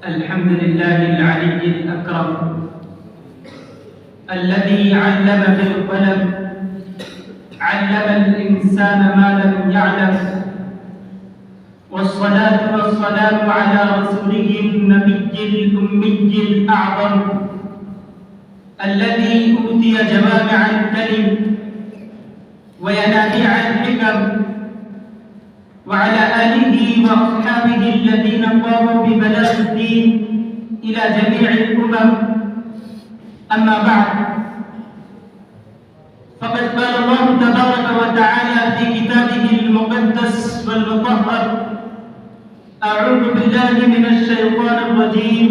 الحمد لله العلي الأكرم الذي علم بالقلم، علم الإنسان ما لم يعلم، والصلاة والسلام على رسوله النبي الأمي الأعظم الذي أوتي جوامع الكلم وينابيع الحكم، وعلى آله وأصحابه الذين قاموا ببلاغ الدين إلى جميع الأمم. أما بعد، فقد قال الله تبارك وتعالى في كتابه المقدس والمطهر: أعوذ بالله من الشيطان الرجيم،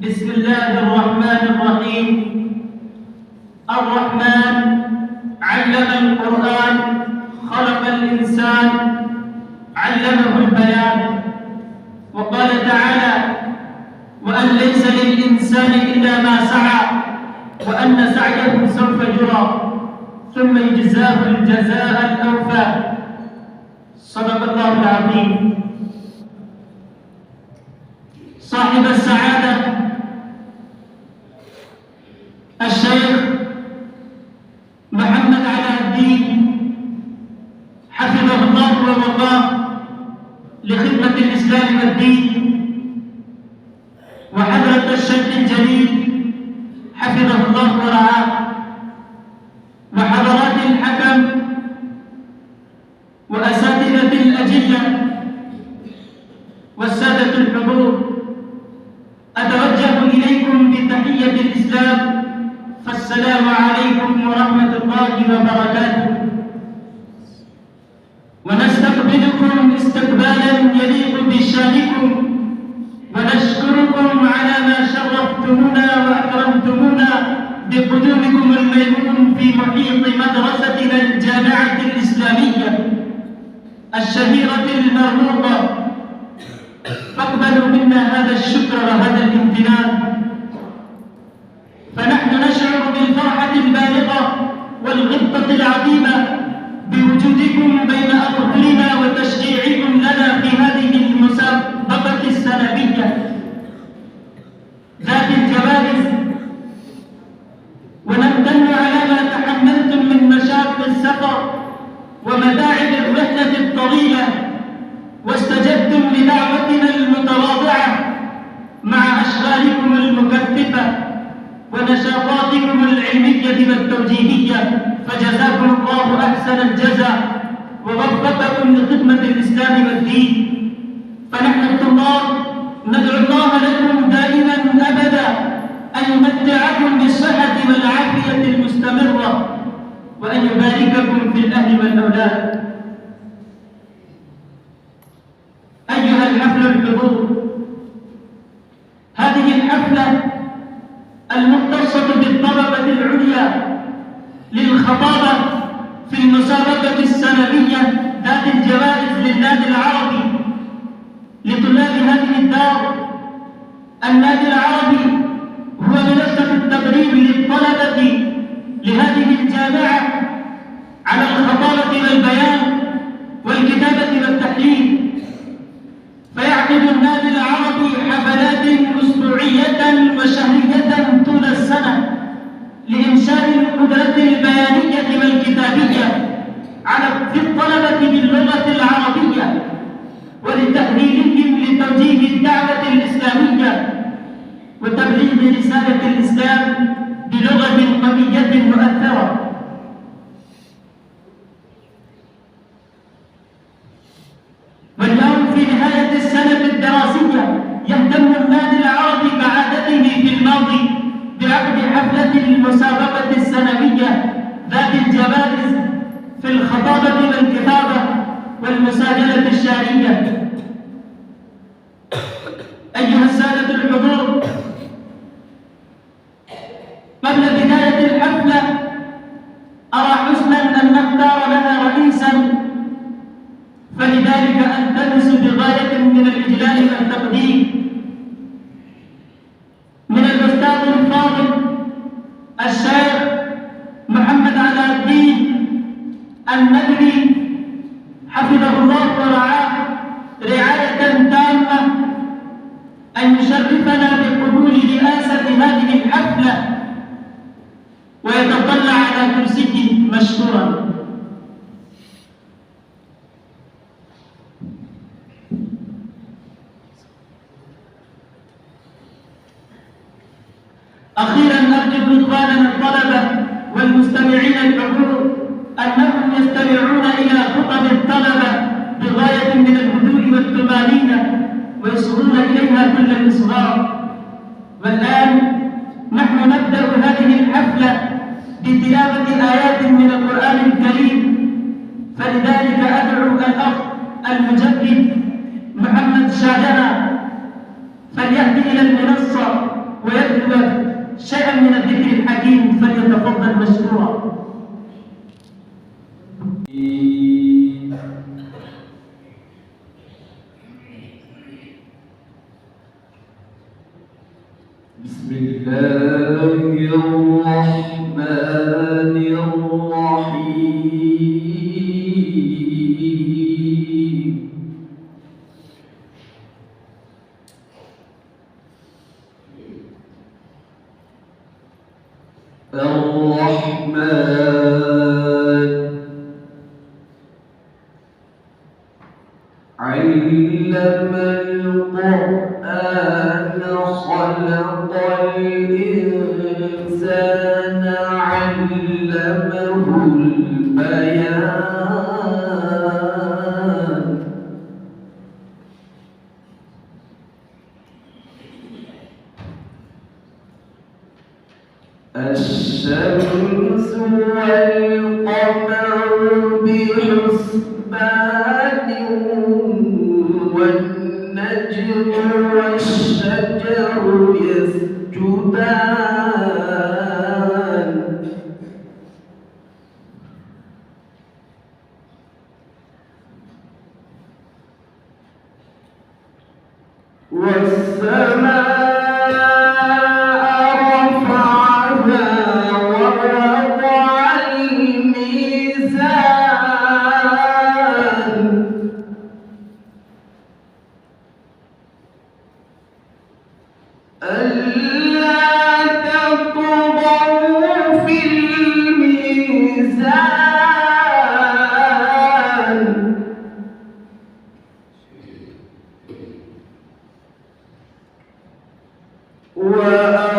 بسم الله الرحمن الرحيم. الرحمن علم القرآن، خلق الإنسان، علمه البيان. وقال تعالى: وأن ليس للإنسان إلا ما سعى وأن سعيه سوف يرى ثم يجزاه الجزاء الأوفى. صدق الله العظيم. صاحب السعادة الشيخ محمد علاء الدين حفظه الله ووقاه لخدمة الإسلام والدين، وحضرة الشيخ الجليل حفظه الله ورعاه، وحضرات الحكم وأساتذة الأجلة والسادة الحضور، أتوجه إليكم بتحية الإسلام، فالسلام عليكم ورحمة الله وبركاته. ونستقبلكم استقبالا يليق بشانكم، ونشكركم على ما شرفتمونا وأكرمتمونا بقدومكم الميمون في محيط مدرستنا الجامعة الإسلامية الشهيرة المرموقة. فاقبلوا منا هذا الشكر وهذا الامتنان، فنحن نشعر بالفرحة البالغة والغبطة العظيمة بوجودكم بين أظهرنا وتشجيعكم لنا في هذه المسابقة السنوية ذات الجوائز، ونمتن على ما تحملتم من مشاق السفر ومتاعب الرحلة الطويلة، واستجبتم لدعوتنا المتواضعة مع أشغالكم المكثفة ونشاطاتكم العلمية والتوجيهية، فجزاكم الله أحسن الجزاء ووفقكم لخدمة الإسلام والدين. فنحن الطلاب ندعو الله لكم دائما أبدا أن يمتعكم بالصحة والعافية المستمرة، وأن يبارككم في الأهل والأولاد. أيها الحفل الحضور، هذه الحفلة المختصة بالطلبة العليا للخطابة في المسابقة السنوية ذات الجوائز للنادي العربي لطلاب هذه الدار. النادي العربي هو منصة التدريب للطلبة لهذه الجامعة على الخطابة والبيان والكتابة والتحليل، فيعقد النادي العربي حفلات أسبوعية وشهرية طول السنة لإنشاء القدرة البيانية والكتابية في الطلبة باللغة العربية، ولتأهيلهم لتوجيه الدعوة الإسلامية وتبليغ رسالة الإسلام بلغة قوية مؤثرة. واليوم في نهاية السنة الدراسية يهتم النادي العربي كعادته في الماضي بعقد حفلة المسابقة السنوية ذات الجوائز في الخطابة والكتابة والمساجلة الشعرية. أيها السادة الحضور، قبل بداية الحفلة أرى حسنا أن نختار لها رئيسا، فلذلك ألتمس بغاية من الإجلال والتقدير من الأستاذ الفاضل الشيخ محمد علاء الدين الندوي حفظه الله ورعاه رعاية تامة أن يشرفنا بقبول رئاسة هذه الحفلة ويتطلع على كرسيه مشكورا. أخيرا نرجو إخواننا الطلبة والمستمعين الحضور أنهم يستمعون إلى خطب الطلبة بغاية من الهدوء والطمأنينة ويصغون إليها كل الإصغاء. والآن نحن نبدأ هذه الحفلة بتلاوة آيات من القرآن الكريم، فلذلك أدعو الأخ المجدد محمد شاهنا فليأتي إلى المنصة ويتلو شيئا من الذكر الحكيم، فليتفضل مشكورا. بسم الله الرحمن الرحيم. الرحمن علم القرآن خلق الإنسان علمه البيان. الشمس والقمر بحسبان والنجم والشجر يسجدان. والسماء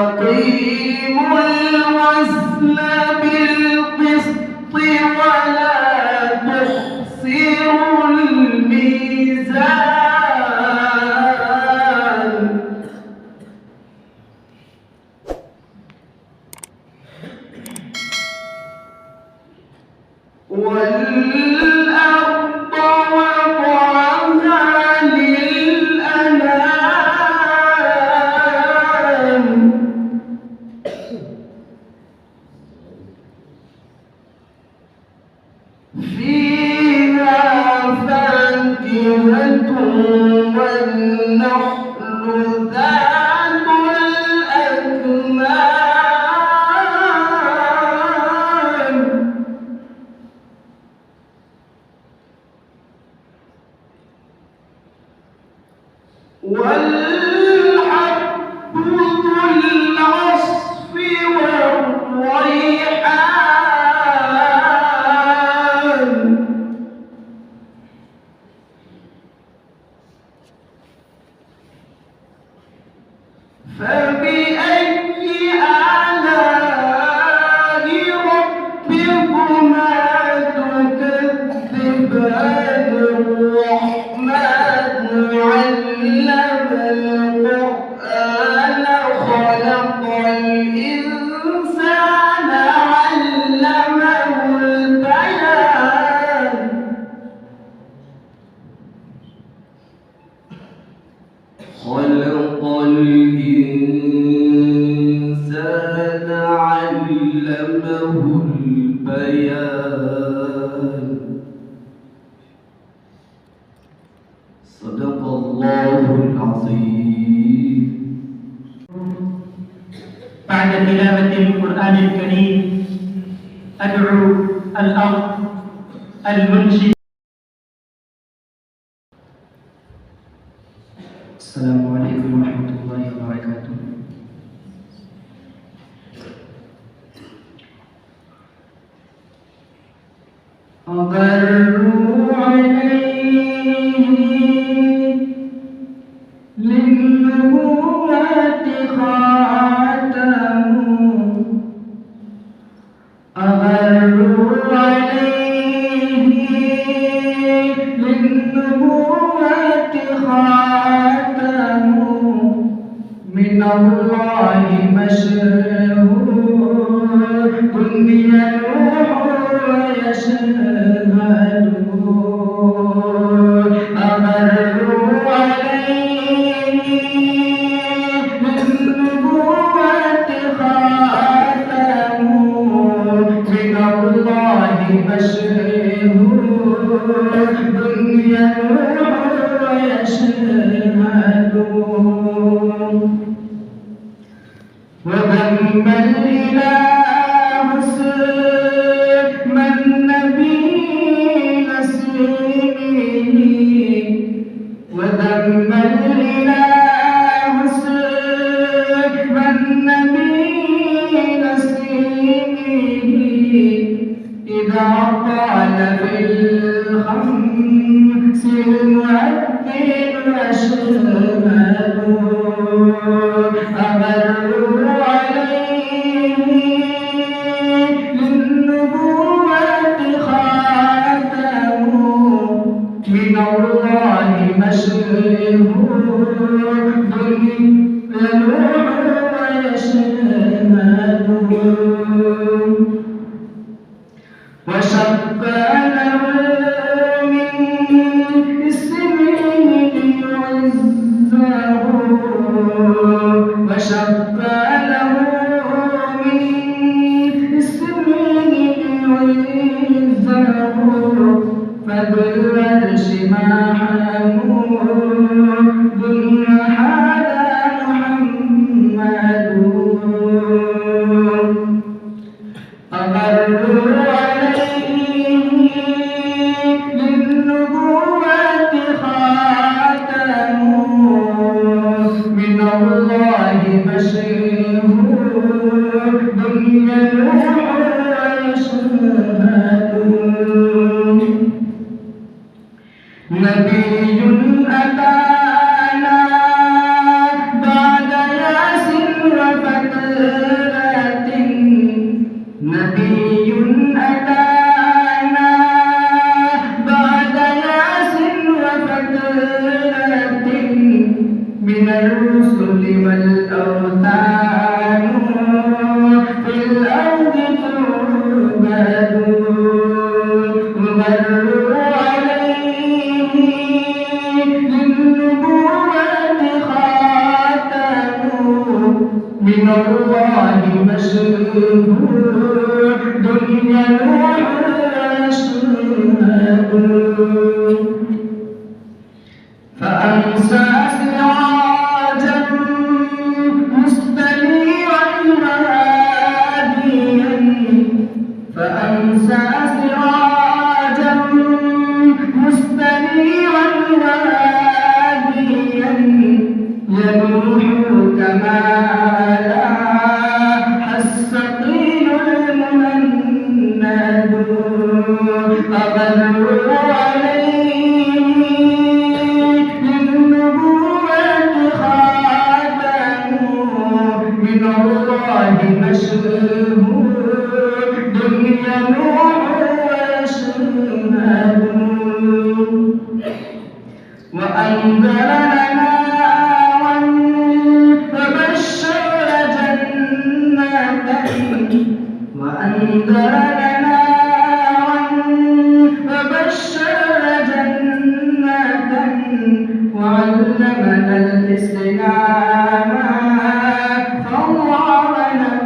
وأقيموا الوزن بالقسط ولا تخسروا الميزان. والأرض وضعها للأنام. فيها فاكهة والنخل ذات الأكمام. والحب ذو العصف والريحان. فبأي آلاء ربكما تكذبان. الرحمن علم القرآن خلق الإنسان علمه البيان. خلق الإنسان علمه البيان. صدق الله العظيم. بعد تلاوة القرآن الكريم أدعو الأخ المنشد. السلام عليكم ورحمة الله وبركاته. أغروا عليه للنبوة خاتم، أغروا عليه للنبوة خاتم، من الله مشهور دنيا يروح ويشهد. أغروا عليه للنبوة خاتم، من الله مشهور دنيا يروح ويشهد. وذم الإله اسم النبي نسيمه، وذم الإله اسم النبي نسيمه، إذا قال في الخمس المؤذن أشهد. أغروا عليه للنبوة خاتم، من الله مشهور دنيا يروح ويشهد. وشق له من اسمه ليعزه، وشق له من اسمه ليعزه، فذو العرش محمود هذا محمد. أغروا عليه للنبوة خاتم، من الله مشهور دنيا يروح ويشهد. نبي أتانا بعد ياس وفترة، نبي أتانا بعد ياس وفترة، من الرسل والأوثان في الأرض تعبد. ومروا عليه للنبوة خاتم، من الله مشهور دنيا يروح ويشهد. فأمسى سراجا مستنيرا وهاديا، فأمسى سراجا مستنيرا وهاديا، يلوح كما لاح السقيل المهند. أغروا عليه للنبوة خاتم، من الله مشهور دنيا يروح ويشهد. وأنذر لنا وبشر جنة، وأنذر لنا وبشر جنة، وعلمنا الإسلام فالله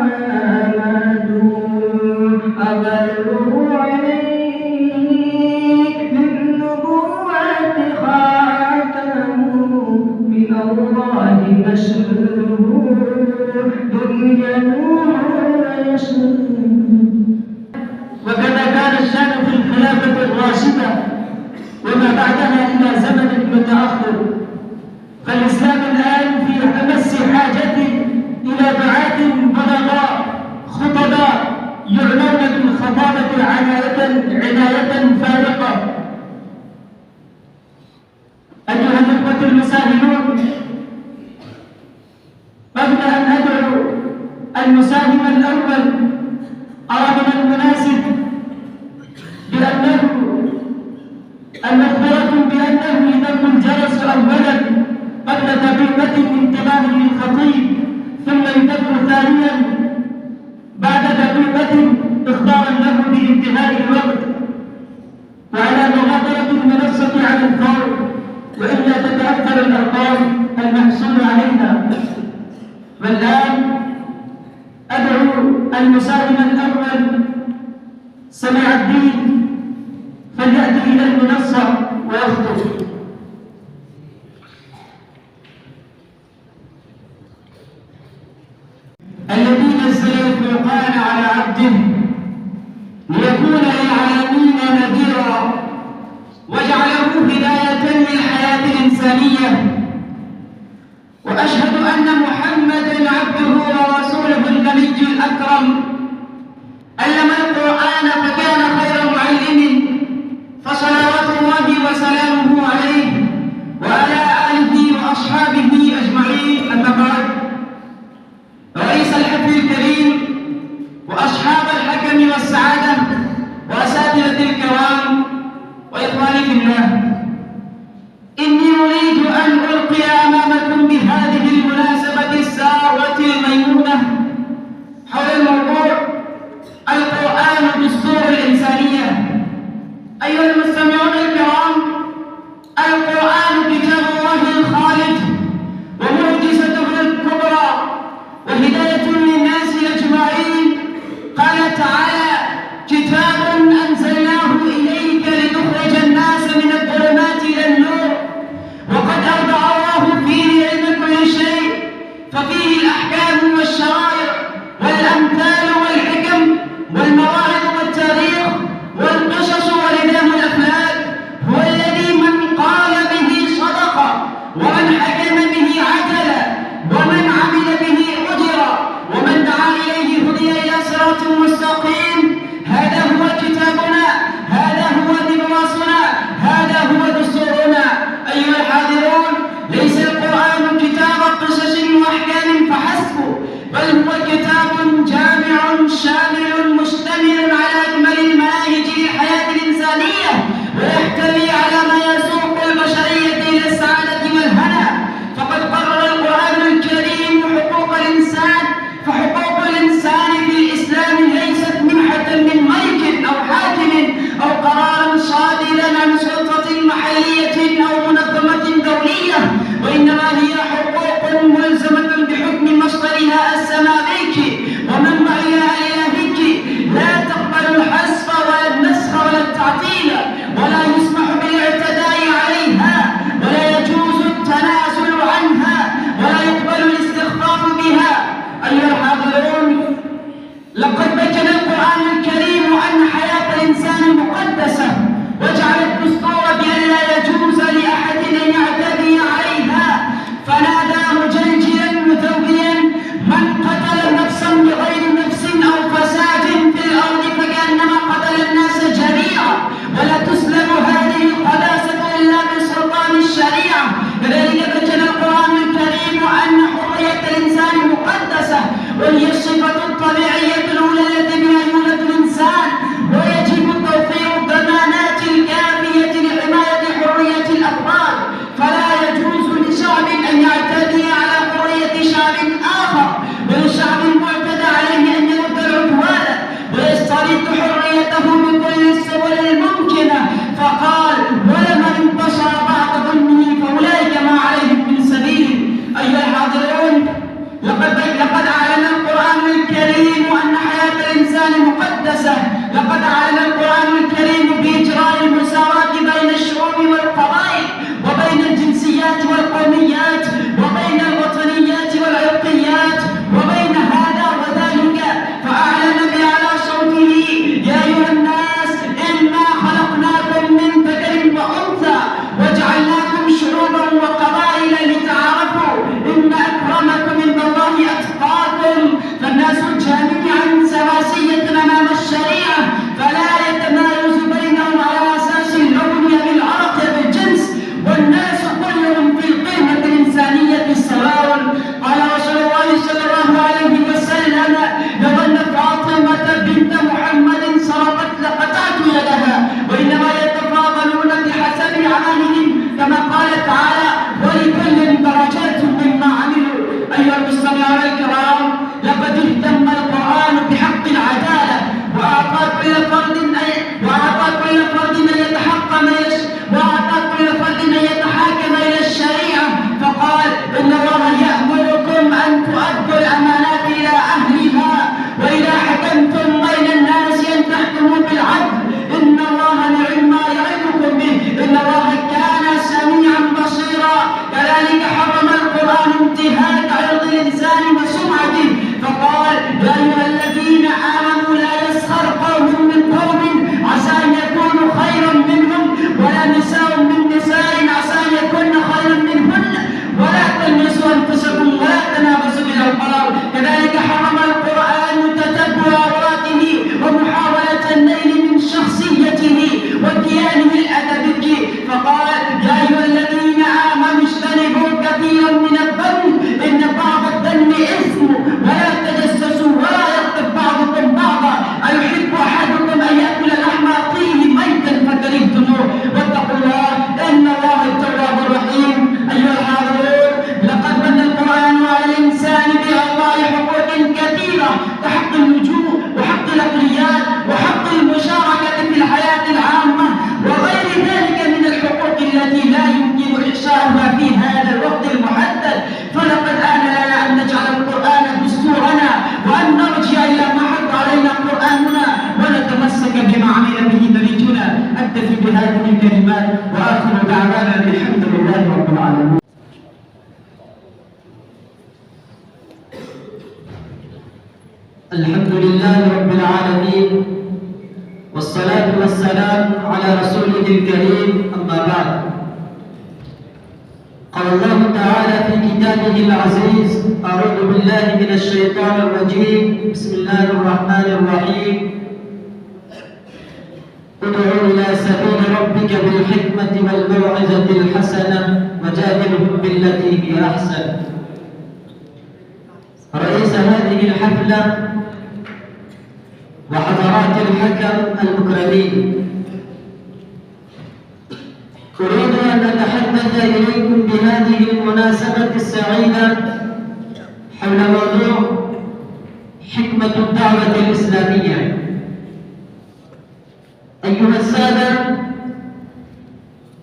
محمد. أغروا عليه للنبوة خاتم، من الله مشهور دنيا يروح ويشهد. وكذا كان الشأن في الخلافة الراشدة وما بعدها إلى زمن متأخر، فالإسلام الآن في المساهم الأول أرى من المناسب أن نخبركم بأنه يدق الجرس أولا قبل دقيقة انتباه للخطيب، ثم يدق ثانيا بعد دقيقة إخبارا له بانتهاء الوقت، وعلى مغادرة المنصة على الفور، وإلا تتأثر الأرقام المحصول عليها. والآن أدعو المساهم الأول سمع الدين فليأتي إلى المنصة ويخطب. الذي نزل الفرقان على عبده ليكون للعالمين نذيرا وجعله هداية للحياة الإنسانية، وأشهد أن محمدًا عبده ورسوله النبي الأكرم علم القرآن فكان خير معلم، فصلوات الله وسلامه عليه وعلى آله وأصحابه أجمعين. أما بعد، رئيس الحفل الكريم وأصحاب الحكم والسعادة وأساتذة الكرام وإخواني في الله، إني أريد أن ألقي أمامكم بهذه المناسبة السارة الميمونة حول الموضوع القرآن دستور الإنسانية. أيها المستمعون الكرام، القرآن كتاب الله الخالد ومعجزته الكبرى وهداية للناس أجمعين. قال تعالى: كتاب أنزلناه إليك لتخرج الناس من الظلمات إلى النور. وقد أودع الله فيه علم كل شيء، ففيه الأحكام والشرائع والأمثال والحكم والمواعظ والتاريخ والقصص ولداه الأخلاق. هو الذي من قال به صدق، ومن حكم به عدل، ومن عمل به أجر، ومن دعا إليه هدي إلى صراط مستقيم. هذا هو كتابنا، هذا هو لباسنا، هذا هو دستورنا. أيها الحاضرون، ليس القرآن كتاب قصص وأحكام فحسب، بل هو كتاب جامع شامل مشتمل على أجمل المناهج للحياة الإنسانية، ويحتوي على ما يسوق البشرية إلى السعادة والهنا. فقد قرر القرآن الكريم حقوق الإنسان، فحقوق الإنسان في الإسلام ليست منحة من ملك أو حاكم أو قرارا صادرا عن سلطة محلية أو منظمة دولية، وإنما هي حقوق ملزمة بحكم مصدرها السماوي ومنبعها الإلهي، لا تقبل الحذف ولا النسخ ولا التعطيل، ولا يسمح بالاعتداء عليها، ولا يجوز التنازل عنها، ولا يقبل الاستخفاف بها. أيها الحاضرون، لقد بين القرآن الكريم أن حياة الإنسان مقدسة، وجعل الدستور بأن لا يجوز لأحد أن يعتدي عليها، فنادى مجلجلا متوبيا: من قتل نفسا بغير نفس أو فساد في الأرض فكأنما قتل الناس جميعا، ولا تسلب هذه القداسة إلا بسلطان الشريعة. كذلك بين القرآن الكريم أن حرية الإنسان مقدسة، وهي الصفة الطبيعية الأولى التي بها يولد الإنسان، ويجب توفير الضمانات الكافية لحماية حرية الأفراد. فلا يجوز لشعب أن يعتدي على حرية شعب آخر، ولشعب معتدى عليه أن يرد العدوان ويسترد حريته بكل السبل الممكنة. فقال: ولمن انتصر بعد ظلمه فأولئك ما عليهم من سبيل. أيها الحاضرون، لقد أعلن القرآن الكريم أن حياة الإنسان مقدسة. لقد أعلن القرآن الكريم بإجراء المساواة بين الشعوب والقبائل، وبين الجنسيات والقوميات، وبين الوطنيات والعرقيات، وبين هذا وذلك. فأعلن بأعلى صوته: يا أيها الناس إنا خلقناكم من ذكر وأنثى وجعلناكم شعوبا وقبائل لتعارفوا إن أكرمكم عند الله أتقاكم. فالناس جميعا سواسية أمام الشريعة، فلا يتمايز يا أيها الذين آمنوا لا يسخر قوم من قوم عسى أن يكونوا خيرا منهم ولا نساء من نساء عسى أن يكون خيرا منهن ولا تلمسوا أنفسكم ولا تنابزوا بالألقاب. كذلك حرم القرآن تتبع عوراته ومحاولة النيل من شخصيته واديانه الأدبي، فقال يا أيها الذين آمنوا اجتنبوا كثيرا من الظن إن بعض الظن إثم ولا تجسسوا ولا يغتب بعضكم بعضا أيحب أحدكم أن يأكل لحم أخيه ميتا فكرهتموه واتقوا الله إن الله التواب الرحيم. أيها الحاضرون، لقد من القرآن على الإنسان بإعطاء حقوق كثيرة كحق اللجوء وحق الأقليات وحق المشاركة في الحياة العامة وغير ذلك من الحقوق التي لا يمكن إحصاؤها في هذا الوقت المحدد. فلقد آن لنا أن نجعل القرآن دستورنا وأن نرجع إلى ما حق علينا قرآننا ونتمسك بما عمل به نبينا. أكتفي بهذه الكلمات وآخر دعوانا الحمد لله رب العالمين. الحمد لله رب العالمين والصلاة والسلام على رسوله الكريم، أما بعد. قال الله تعالى في كتابه العزيز: أعوذ بالله من الشيطان الرجيم، بسم الله الرحمن الرحيم. ادع إلى سبيل ربك بالحكمة والموعظة الحسنة وجادلهم بالتي هي أحسن. رئيس هذه الحفلة وحضرات الحكم المكرمين، أريد أن أتحدث إليكم بهذه المناسبة السعيدة حول موضوع حكمة الدعوة الإسلامية. أيها السادة،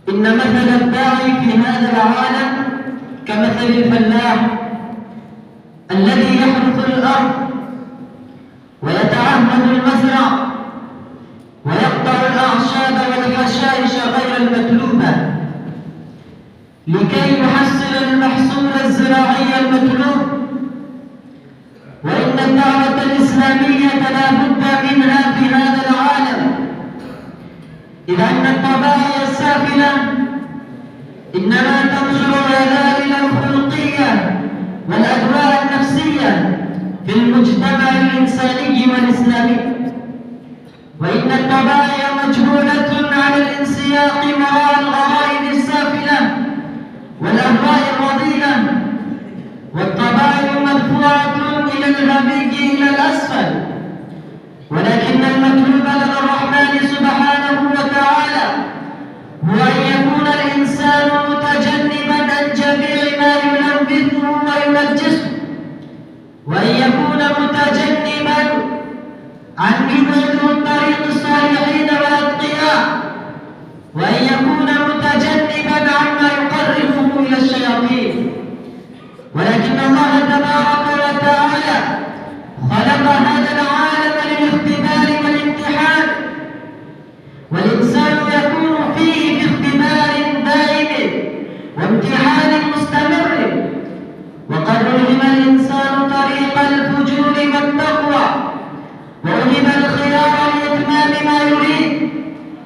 إن مثل الداعي في هذا العالم كمثل الفلاح الذي يحرث الأرض ويتعهد المزرع ويقطع الأعشاب والحشائش غير المطلوبة لكي يحصل المحصول الزراعي المطلوب. وإن الدعوة الإسلامية لا بد منها في هذا العالم، إذ أن الطبائع السافلة إنما تنشر الرذائل الخلقية والأدواء النفسية في المجتمع الإنساني والإسلامي. وإن الطبائع مجبولة على الانسياق وراء الغرائز السافلة والأهواء الرذيلة، والطبائع مدفوعة إلى الهبي إلى الأسفل. ولكن المطلوب لدى الرحمن سبحانه وتعالى هو أن يكون الإنسان متجنبا عن جميع ما يلبسه وينجسه، وأن يكون متجنبا عن بدء طريق الصالحين والأتقياء، وأن يكون متجنبا عما يقربه إلى الشياطين. ولكن الله تبارك وتعالى خلق هذا العالم للاختبار والامتحان، والإنسان يكون فيه في اختبار دائم وامتحان مستمر. وقد ألهم الإنسان طريق الفجور والتقوى، وألهم الخيار لإتمام ما يريد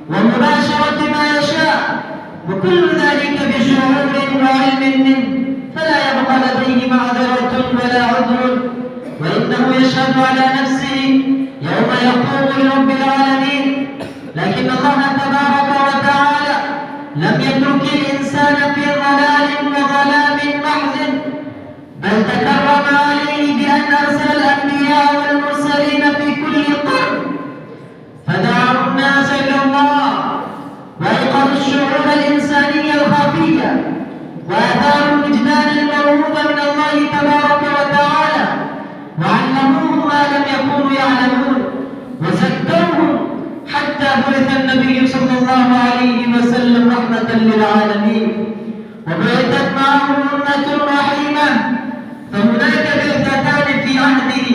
ومباشرة ما يشاء، وكل ذلك بشعور وعلم منه، فلا يبقى لديه معذرة ولا عذر، وإنه يشهد على نفسه يوم يقوم لرب العالمين. لكن الله تبارك وتعالى لم يترك الإنسان في ضلال وظلام محض، بل تكرم عليه بأن أرسل الأنبياء والمرسلين في كل قرن، فدعوا الناس إلى الله وأيقظوا الشعور الإنسانية الخفية وأثاروا الوجدان الموهوب من الله تبارك وتعالى، وعلموهم ما لم يكونوا يعلمون، وزكوهم حتى بعث النبي صلى الله عليه وسلم رحمة للعالمين، وبعثت معه أمة رحيمة. فهناك بعثتان في عهده: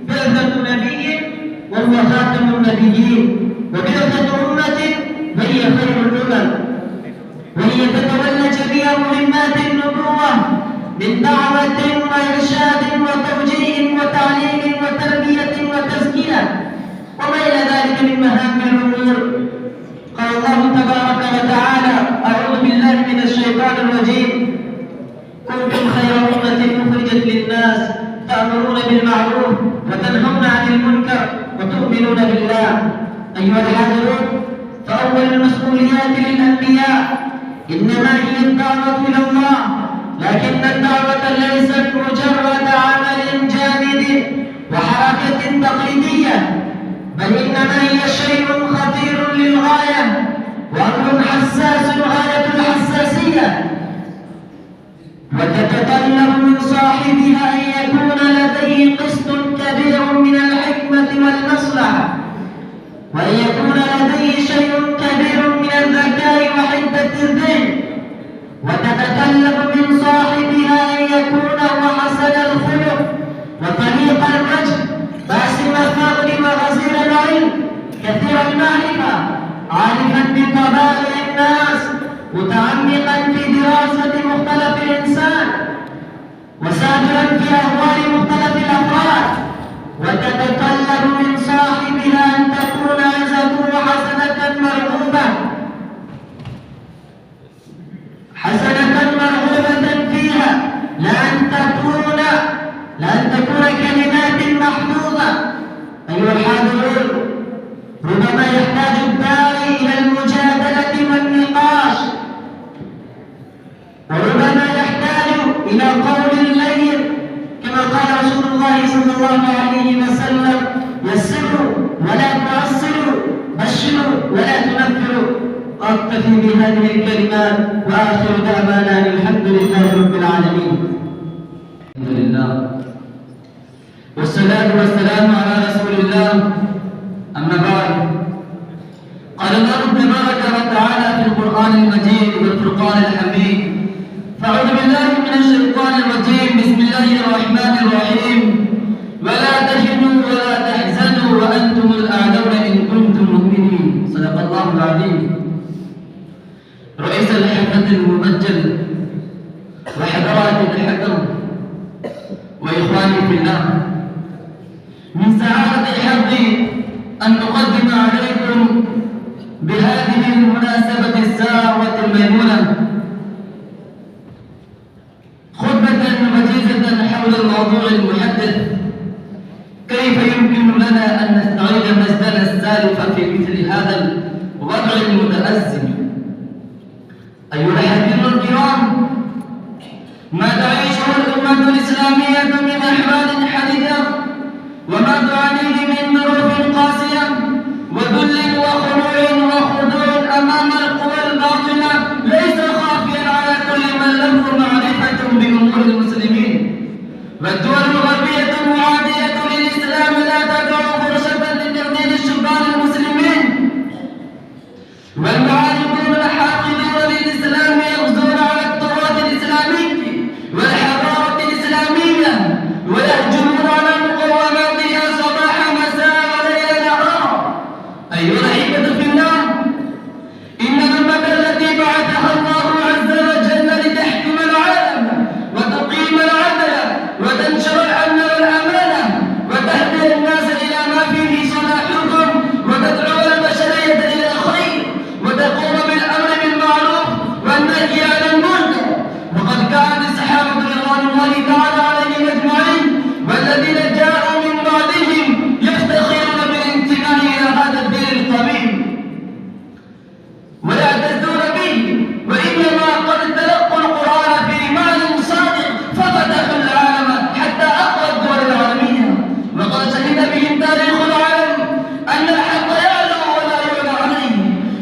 بعثة نبي وهو خاتم النبيين، وبعثة أمة وهي خير الأمم، وهي تتولى جميع مهمات النبوة من دعوة وإرشاد وتوجيه وتعليم وتنبيه من مهام الأمور. قال الله تبارك وتعالى: أعوذ بالله من الشيطان الرجيم: كنتم خير أمة أخرجت للناس تأمرون بالمعروف وتنهون عن المنكر وتؤمنون بالله. أيها الحاضرون، فأول المسؤوليات للأنبياء إنما هي الدعوة إلى الله، لكن الدعوة ليست مجرد عمل جامد وحركة تقليدية، بل إنما هي شيء خطير للغاية وأمر حساس غاية الحساسية، وتتطلب من صاحبها أن يكون لديه قسط كبير من الحكمة والمصلحة، وأن يكون لديه شيء كبير من الذكاء وحدة الذهن، وتتطلب من صاحبها أن يكون هو حسن الخلق وطليق الوجه باسم الثغر وغزير العلم كثير المعرفة عارفا بطبائع الناس متعمقا في دراسة مختلف الإنسان وسابرا في أهوال مختلف الأفراد. وتتطلب من صاحبها أن تكون عزته حسنة مرغوبة فيها، لأن تكون كلمات محفوظة. أيها الحاضرون، ربما يحتاج الداعي إلى المجادلة والنقاش، وربما يحتاج إلى قول لين، كما قال رسول الله صلى الله عليه وسلم: يسروا ولا تعسروا، بشروا ولا تنفروا. أكتفي بهذه الكلمات وآخر دعوانا الحمد لله رب العالمين. الحمد لله والصلاة والسلام على رسول الله. أما بعد، قال الله تبارك وتعالى في القرآن المجيد والفرقان الحميد: فأعوذ بالله من الشيطان الرجيم، بسم الله الرحمن الرحيم: ولا تهنوا ولا تحزنوا وأنتم الأعلون إن كنتم مؤمنين. صدق الله العظيم. رئيس الحفظ المبجل وحضرات الحكم وإخواني في الله، من سعادة حظي أن أقدم عليكم بهذه المناسبة الساعة الميمونة خطبة وجيزة حول الموضوع المحدث: كيف يمكن لنا أن نستعيد مجدنا السالف في مثل هذا الوضع المتأزم. أيها الحاضرون الكرام، ما تعيشه الأمة الإسلامية من أحوال حرجة وما تعانيه من ظروف قاسية وذل وخضوع أمام القوى الباطلة ليس خافيا على كل من له معرفة بأمور المسلمين. والدول الغربية المعادية للإسلام لا تدع فرصة لترديد الشبان المسلمين، والمعارضون الحاقدون للإسلام يغزون على التراث الإسلامي والحضارة الإسلامية ويهجمون على مقوماتها صباح مساء وليل نهار. أيها الأحبة في الله، إن الأمة التي بعثها الله عز وجل لتحكم العالم وتقيم العدل وتنشر الأمن والأمانة وتهدي الناس إلى ما فيه صلاحهم وتدعو البشرية إلى الخير وتقوم بالأمر بالمعروف والنهي عن المنكر. وقد كان الصحابة رضوان الله تعالى عليهم أجمعين والذين جاءوا من بعدهم يفتخرون بالانتماء إلى هذا الدين القويم ويعتزون به، وإنما قد تلقوا القرآن في إيمان صادق ففتحوا العالم حتى أقوى الدول العالمية. وقد شهد بهم تاريخ العالم أن الحق يعلو ولا يعلى عليه،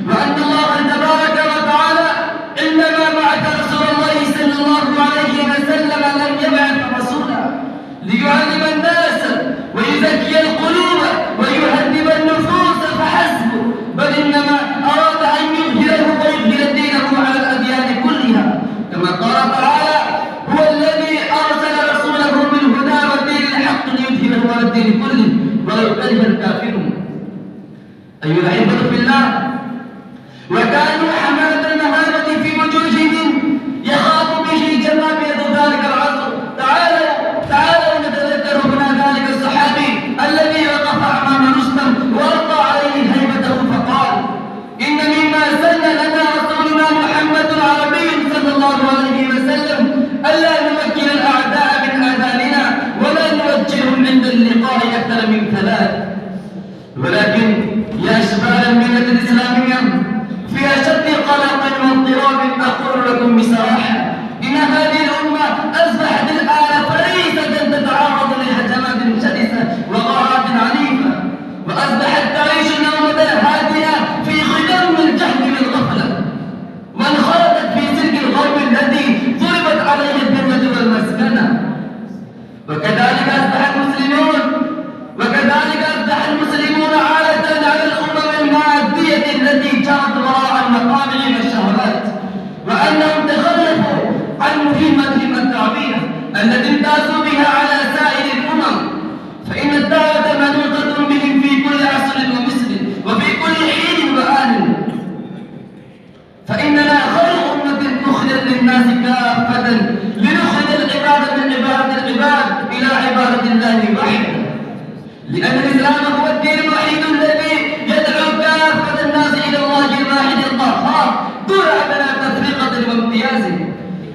وأن الله تبارك وتعالى عندما بعث رسول الله صلى الله عليه وسلم لم يبعث رسولا ليعلم الناس ويزكي القلوب ويهذب النفوس فحسب، بل إنما أراد أن يظهره ويظهر دينه على الأديان كلها، كما قال تعالى: هو الذي أرسل رسوله بالهدى والدين الحق ليظهره على الدين كله ولو كره الكافرون. أيها الأحبة في الله، وكانوا حملة المهابة في وجوههم يخاف به جماعة ذلك العصر. تعالوا نتذكر هنا ذلك الصحابي الذي وقف أمام رستم وألقى عليه وكذلك أصبح المسلمون عالة على الأمم المادية التي جرت وراء المطامع والشهوات، وأنهم تخلفوا عن مهمتهم الدعوية التي امتازوا بها على سائر الأمم. فإن الدعوة منوطة بهم في كل عصر ومصر وفي كل حين وآن. فإننا خير أمة أخرجت للناس كافة لنخرج العباد من عبادة العباد إلى عبادة الله وحده، لأن الإسلام هو الدين الوحيد الذي يدعو كافة الناس إلى الله الواحد القهار دون أدنى تفرقة وامتياز،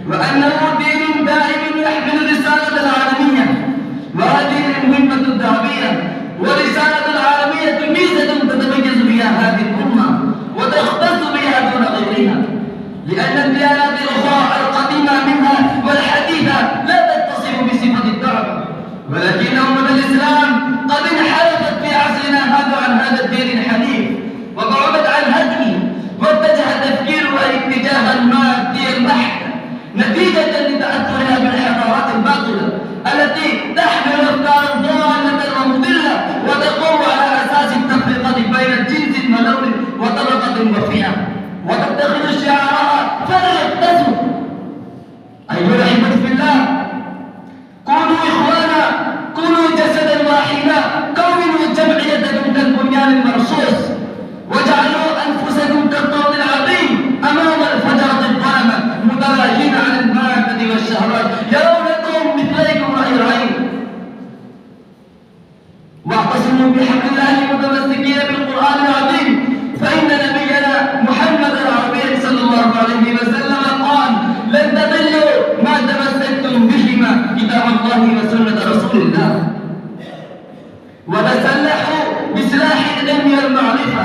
وأنه دين دائم يحمل الرسالة العالمية، وهذه المهمة الدعوية. والرسالة العالمية ميزة تتميز بها هذه الأمة وتختص بها دون غيرها، لأن الديانات الأخرى القديمة منها والحديثة لا تتصف بصفة الدعوة، ولكن أمة الإسلام قد انحرفت في عصرنا هذا عن هذا الدين الحنيف، وبعدت عن هديه، واتجه تفكيرها اتجاها ماديا بحتا نتيجة لتأثرها بالحضارات الباطلة التي تحمل أفكارا ضالة ومضلة وتقوم على أساس التفرقة بين جنس ولون وطبقة وفئة، وتتخذ شعارها فلا يقتسوا. أيها الأحبة في الله، كونوا إخوانا، كونوا جسدا واحدا، كونوا جمعية كالبنيان المرصوص، وجعلوا أنفسكم كالطول العظيم أمام الفجرة الظلمة متلاهين على المادة والشهوات يرونكم مثليكم رأي العين. واعتصموا بحبل الله متمسكين بالقرآن العظيم، فإن نبينا محمد العربي صلى الله عليه وسلم قال: لن تضلوا ما تمسكتم بهما كتاب الله وسنة رسول الله. وتسلحوا بسلاح العلم والمعرفة،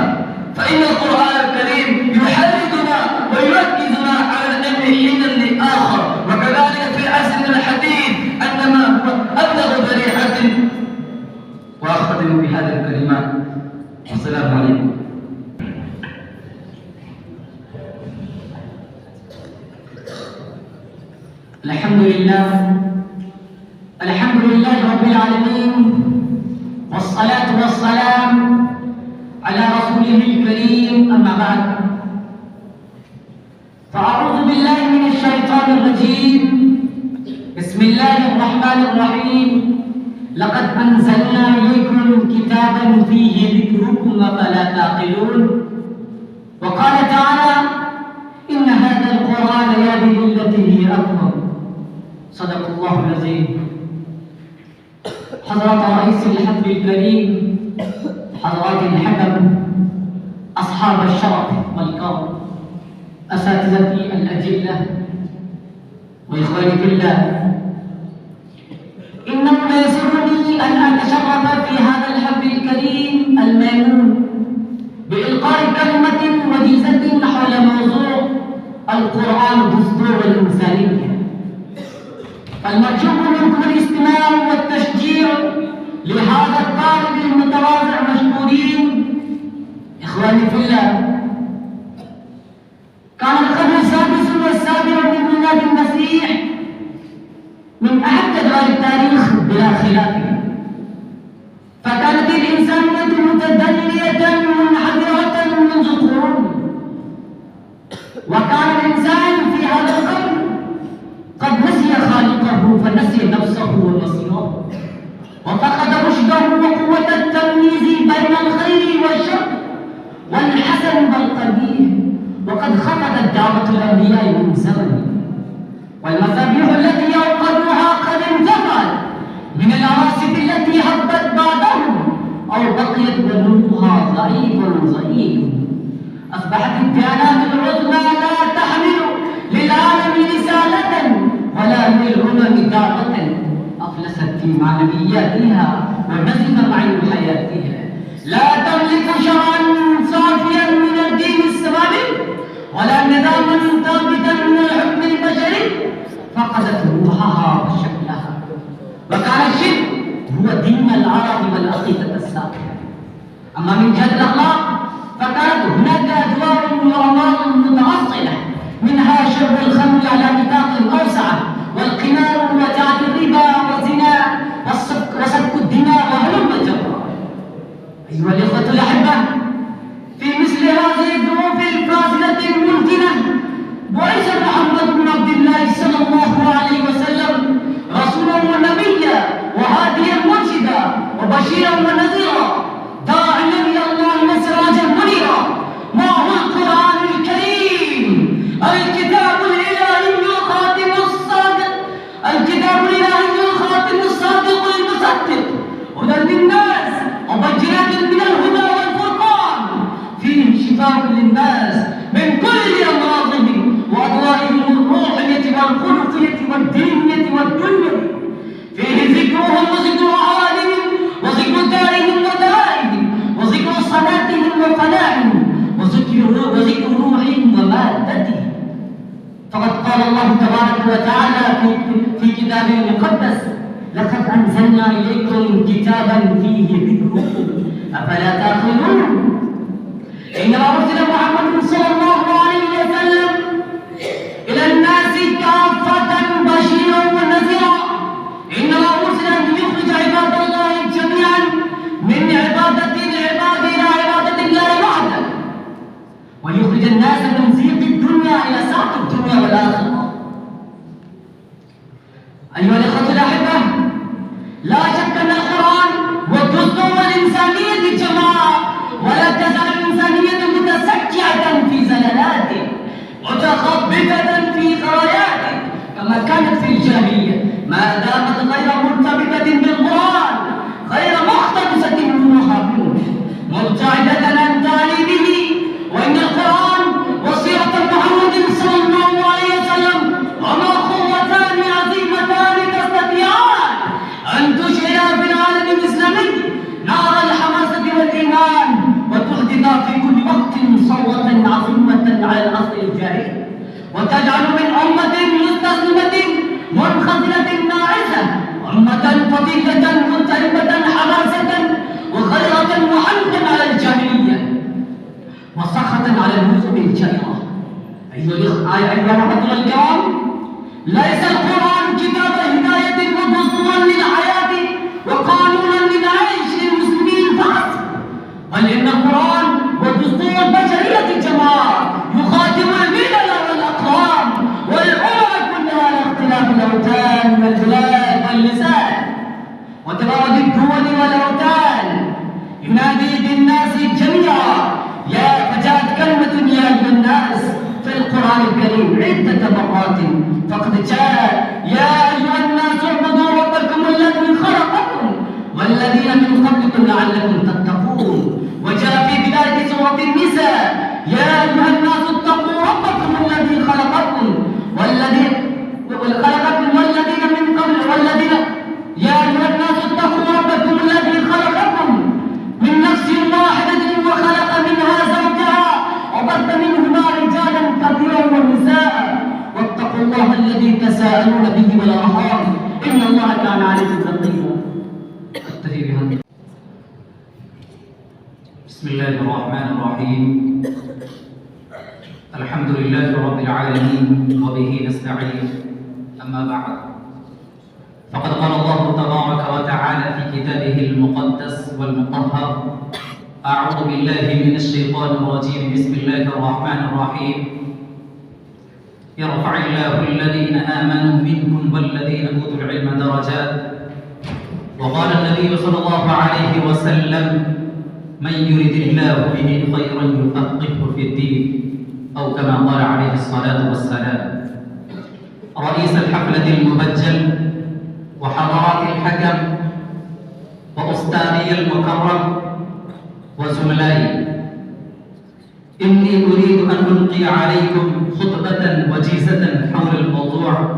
فإن القرآن الكريم يحركنا ويركزنا على العلم حينا لآخر، وكذلك في عصرنا الحديث أنما هو أبلغ ذريعة. وأختم بهذه الكلمات، والسلام عليكم. الحمد لله رب العالمين، والصلاة والسلام على رسوله الكريم، أما بعد، فأعوذ بالله من الشيطان الرجيم. بسم الله الرحمن الرحيم. لقد أنزلنا إليكم كتابا فيه ذكركم أفلا تعقلون. وقال تعالى: إن هذا القرآن يهدي للتي هي أقوم. صدق الله العظيم. حضرات رئيس الحفل الكريم، حضرات الحكم، أصحاب الشرف والكرم، أساتذتي الأجلة وإخواني في الله، إنه يسرني أن أتشرف في هذا الحفل الكريم الميمون بإلقاء كلمة وجيزة حول موضوع القرآن دستور الإنسانية. فالمرجو منكم الاستماع والتشجيع لهذا الطالب المتواضع مشكورين. إخواني في الله، كان القرن السادس والسابع من ميلاد المسيح من أحد أدوار التاريخ بلا خلاف، فكانت الإنسانية متدنية منحدرة منذ قرون، وكان الإنسان في هذا القرن قد نسي خالقه فنسي نفسه ومصيره، وفقد رشده وقوة التمييز بين الخير والشر والحسن والقبيح، وقد خفت دعوة الأنبياء من زمن، والمصابيح التي يوقدوها قد انتفعت من العواصف التي هبت بعدهم أو بقيت بنورها ضعيف. أصبحت الديانات العظمى لا تحمل للعالم رسالة ولا للأمم دعوة، أفلست في معنوياتها ونزف معين حياتها، لا تملك شرعا صافيا من الدين السماوي ولا نظاما ثابتا من الحكم البشري، فقدت روحها وشكلها، وكان الشرك هو دين العرب والعقيدة السابقة. أما من جهة الأخلاق فكانت هناك أدوار وأعمال متعصلة، منها شرب الخمر على نطاق أوسع، والقمار وتعاطي الربا والزنا قال الله تبارك وتعالى في كتابه المقدس: لقد أنزلنا إليكم كتابا فيه ذكركم أفلا تعقلون. إنما أرسل محمد صلى الله عليه وسلم إلى الناس كافة بشيرا ونذيرا. إنما أرسل أن يخرج عباد الله جميعا من عبادة العباد إلى عبادة الله وحده، ويخرج الناس من زيغ الدنيا إلى سعة الدنيا والآخرة. أيها الأخوة الأحبة، لا شك أن القرآن والدستور الإنسانية جماعة، ولا تزال الإنسانية متسجعة في زللاته متخبطة في غاياته كما كانت في الجاهلية، ما دامت غير مرتبطة بالقرآن، غير مقتبسة منها مبتعدة عن تعليمه. وإن القرآن وسيرة محمد صلى الله عليه وسلم هما قوتان عظيمتان تستطيعان أن تشعلا في العالم الإسلامي نار الحماسة والإيمان، وتحدث في كل وقت صوة عظيمة على العصر الجاهلي، وتجعل من أمة مستسلمة منخزلة ناعسة أمة فضيلة ملتهبة حماسة وغيرة وحنقا على الجاهلية وسخطا على النسب الجائرة. أيها الأخوة الكرام، ليس القرآن كتاب هداية ودستورا للحياة وقانونا للعيش للمسلمين فقط، بل إن القرآن والدستور البشرية جماعة يخاطب الملل والأقوام والأمم كلها على اختلاف الأوتان والبلاد واللسان وتباعد الدول والأوتان. ينادي بالناس جميعا فجاءت كلمة يا أيها الناس في القرآن الكريم عدة مرات، فقد جاء يا أيها الناس اعبدوا ربكم الذي خلقكم والذين من قبلكم لعلكم تتقون، وجاء في بداية سورة النساء يا أيها الناس اتقوا ربكم الذي خلقكم والذين من قبل يا أيها الناس اتقوا ربكم الذي خلقكم من نفس واحدة وخلق منها زوجها وبث منهما رجالا كثيرا ونساء واتقوا الله الذي تساءلون به والأرحام إن الله كان عليكم رقيبا. بسم الله الرحمن الرحيم. الحمد لله رب العالمين وبه نستعين. أما بعد، فقد قال الله تبارك وتعالى في كتابه المقدس والمطهر: أعوذ بالله من الشيطان الرجيم، بسم الله الرحمن الرحيم. يرفع الله الذين آمنوا منكم والذين أوتوا العلم درجات. وقال النبي صلى الله عليه وسلم: من يرد الله به خيرا يفقهه في الدين، أو كما قال عليه الصلاة والسلام. رئيس الحفلة المبجل وحضرات الحكم وأستاذي المكرم وزملائي، إني أريد أن ألقي عليكم خطبة وجيزة حول الموضوع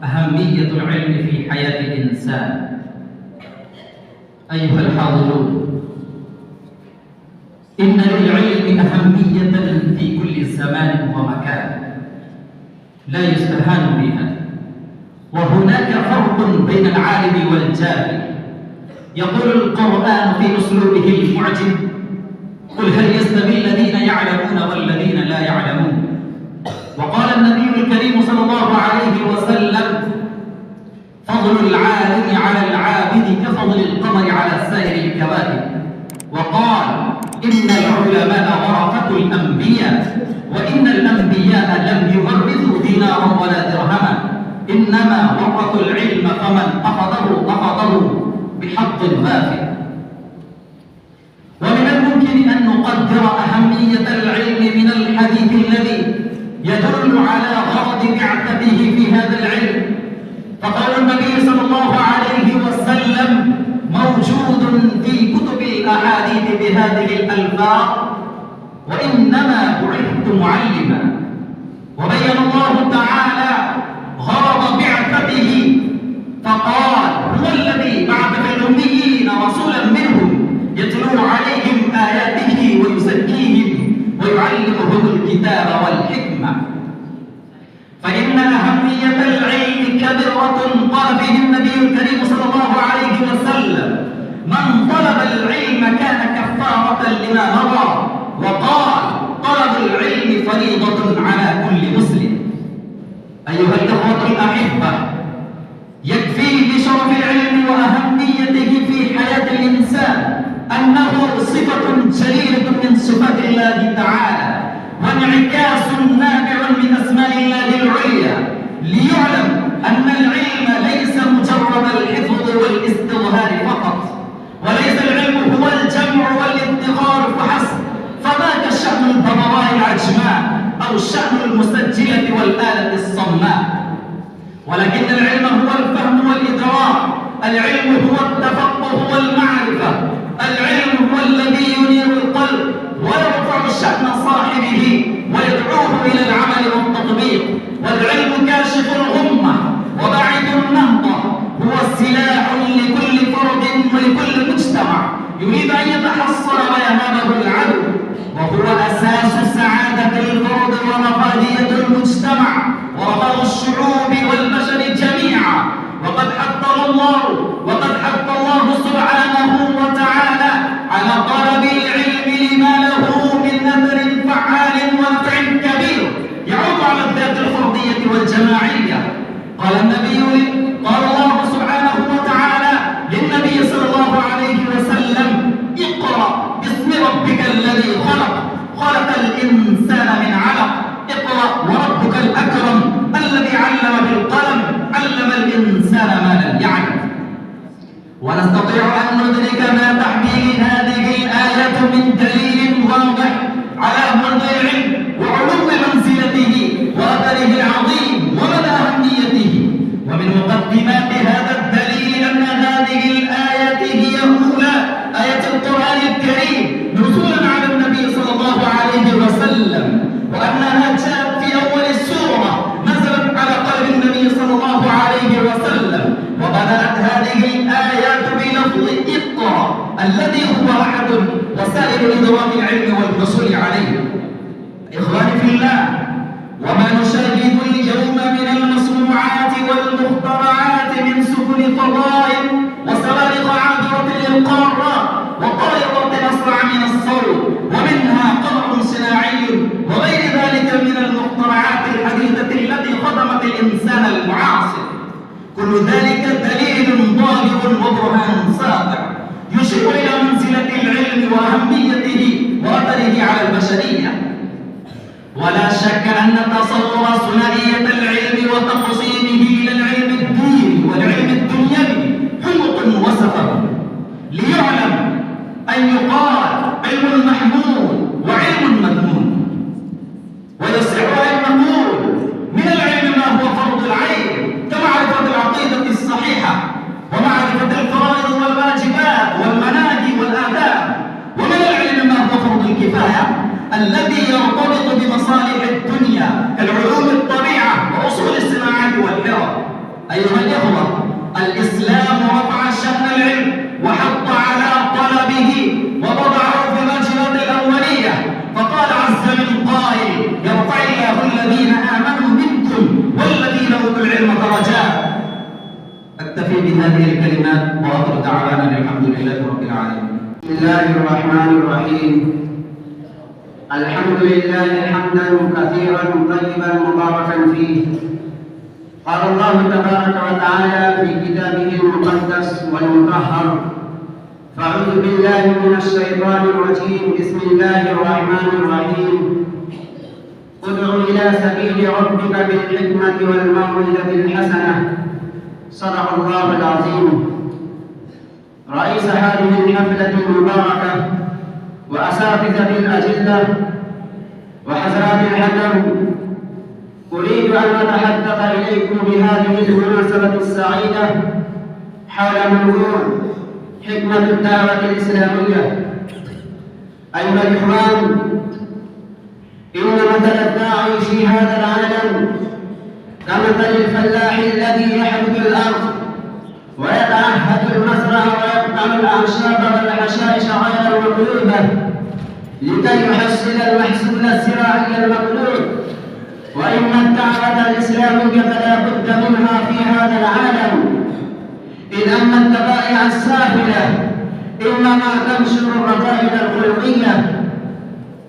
أهمية العلم في حياة الإنسان. أيها الحاضرون، إن للعلم أهمية في كل زمان ومكان لا يستهان بها، وهناك فرق بين العالم والجاهل. يقول القرآن في أسلوبه المعجب: قل هل يستوي الذين يعلمون والذين لا يعلمون. وقال النبي الكريم صلى الله عليه وسلم: فضل العالم على العابد كفضل القمر على سائر الكواكب. وقال: إن العلماء ورثة الأنبياء، وإن الأنبياء لم يورثوا دينارا ولا درهما، إنما ورثوا العلم فمن أخذه بحق وافر. ومن الممكن أن نقدر أهمية العلم من الحديث الذي يدل على غرض بعثته في هذا العلم. فقال النبي صلى الله عليه وسلم موجود في كتب الأحاديث بهذه الألفاظ: وإنما بعثت معلما. وبين الله تعالى غرض بعثته فقال: هو الذي بعث في الأميين رسولا منهم يتلو عليهم آياته ويزكيهم ويعلمهم الكتاب والحكمة. فإن الأحبة، يكفي لشرف العلم وأهميته في حياة الإنسان أنه صفة جليلة من صفات الله تعالى، وانعكاس نابع من أسماء الله العليا، ليعلم أن العلم ليس مجرد الحفظ والاستظهار فقط، وليس العلم هو الجمع والادخار فحسب، فذاك شأن الضبراء العجماء أو شأن المسجلة والآلة الصماء، ولكن العلم هو الفهم والإدراك، العلم هو التفقه والمعرفة، العلم هو الذي ينير القلب ويرفع شأن صاحبه ويدعوه إلى العمل والتطبيق، والعلم كاشف الغمة وباعث النهضة، هو سلاح لكل فرد ولكل مجتمع يريد أن يتحصل ويهابه العدو، وهو أساس سعادة الفرد ورفاهية المجتمع ورفاه الشعوب والبشر جميعا. وقد حث الله سبحانه وتعالى على طلب العلم لما له من أثر فعال ونفع كبير يعود على الذات الفردية والجماعية. قال الله سبحانه وتعالى للنبي صلى الله عليه وسلم: اقرأ باسم ربك الذي خلق الإنسان من علق، اقرأ وربك الأكرم الذي علم بالقلم، علم الإنسان ما لم يعلم. ونستطيع أن ندرك ما تحمل هذه الآيات من دليل واضح على فضل العلم وعلو منزلته وأثره العظيم ومدى أهميته. ومن مقدمات هذا الدليل أن هذه الآية هي أولى آية القرآن الكريم نزولا على النبي صلى الله عليه وسلم، وأنها جاءت في أول السورة، نزلت على قلب النبي صلى الله عليه وسلم، وبدأت هذه الآيات بلفظ اقرأ الذي هو أحد وسائل إدراك العلم والحصول عليه. إخواني في الله، وما نشاهد اليوم من المصنوعات والمخترعات من سفن فضاء وصواريخ عابرة للقارات وطائرات أسرع من الصوت، ومنها قمر صناعي وغير ذلك من المخترعات الحديثة التي خدمت الإنسان المعاصر، كل ذلك دليل ظاهر وبرهان ساطع يشير إلى منزلة العلم وأهميته وأثره على البشرية. ولا شك أن تصور ثنائية العلم وتقسيمه إلى العلم الديني والعلم الدنيوي حمق وسفر، ليعلم أن يقال علم محمود وعلم مذموم، ويصح أن نقول من العلم ما هو فرض العين كمعرفة العقيدة الصحيحة ومعرفة الفرائض والواجبات والمناهج والآداب، ومن العلم ما هو فرض الكفاية الذي يرتبط بمصالح الدنيا كالعلوم الطبيعة وأصول الصناعات والحرف. أيها الإخوة، الإسلام رفع شأن العلم وحط على طلبه ووضعه في المنزلة الأولية، فقال عز من قائل: يرفع الله الذين آمنوا منكم والذين أوتوا العلم درجات. أكتفي بهذه الكلمات وآخر دعوانا الحمد لله رب العالمين. بسم الله الرحمن الرحيم. الحمد لله حمدا كثيرا طيبا مباركا فيه. قال الله تبارك وتعالى في كتابه المقدس والمطهر: فأعوذ بالله من الشيطان الرجيم، بسم الله الرحمن الرحيم. ادع إلى سبيل ربك بالحكمة والموعظة الحسنة. صدق الله العظيم. رئيس هذه الحفلة المباركة وأساتذة الأجلة وحضرات الحكم، أريد أن أتحدث إليكم بهذه المناسبة السعيدة حول موضوع حكمة الدعوة الإسلامية. أيها الإخوان، إن مثل الداعي في هذا العالم كمثل الفلاح الذي يحرث الأرض ويتعهد المزرعة ويقطع الأعشاب والحشائش غير المطلوبة لكي يحصل المحصول الزراعي المطلوب. وإن الدعوة الإسلامية فلا بد منها في هذا العالم، إذ أن الطبائع السافلة إنما تنشر الرذائل الخلقية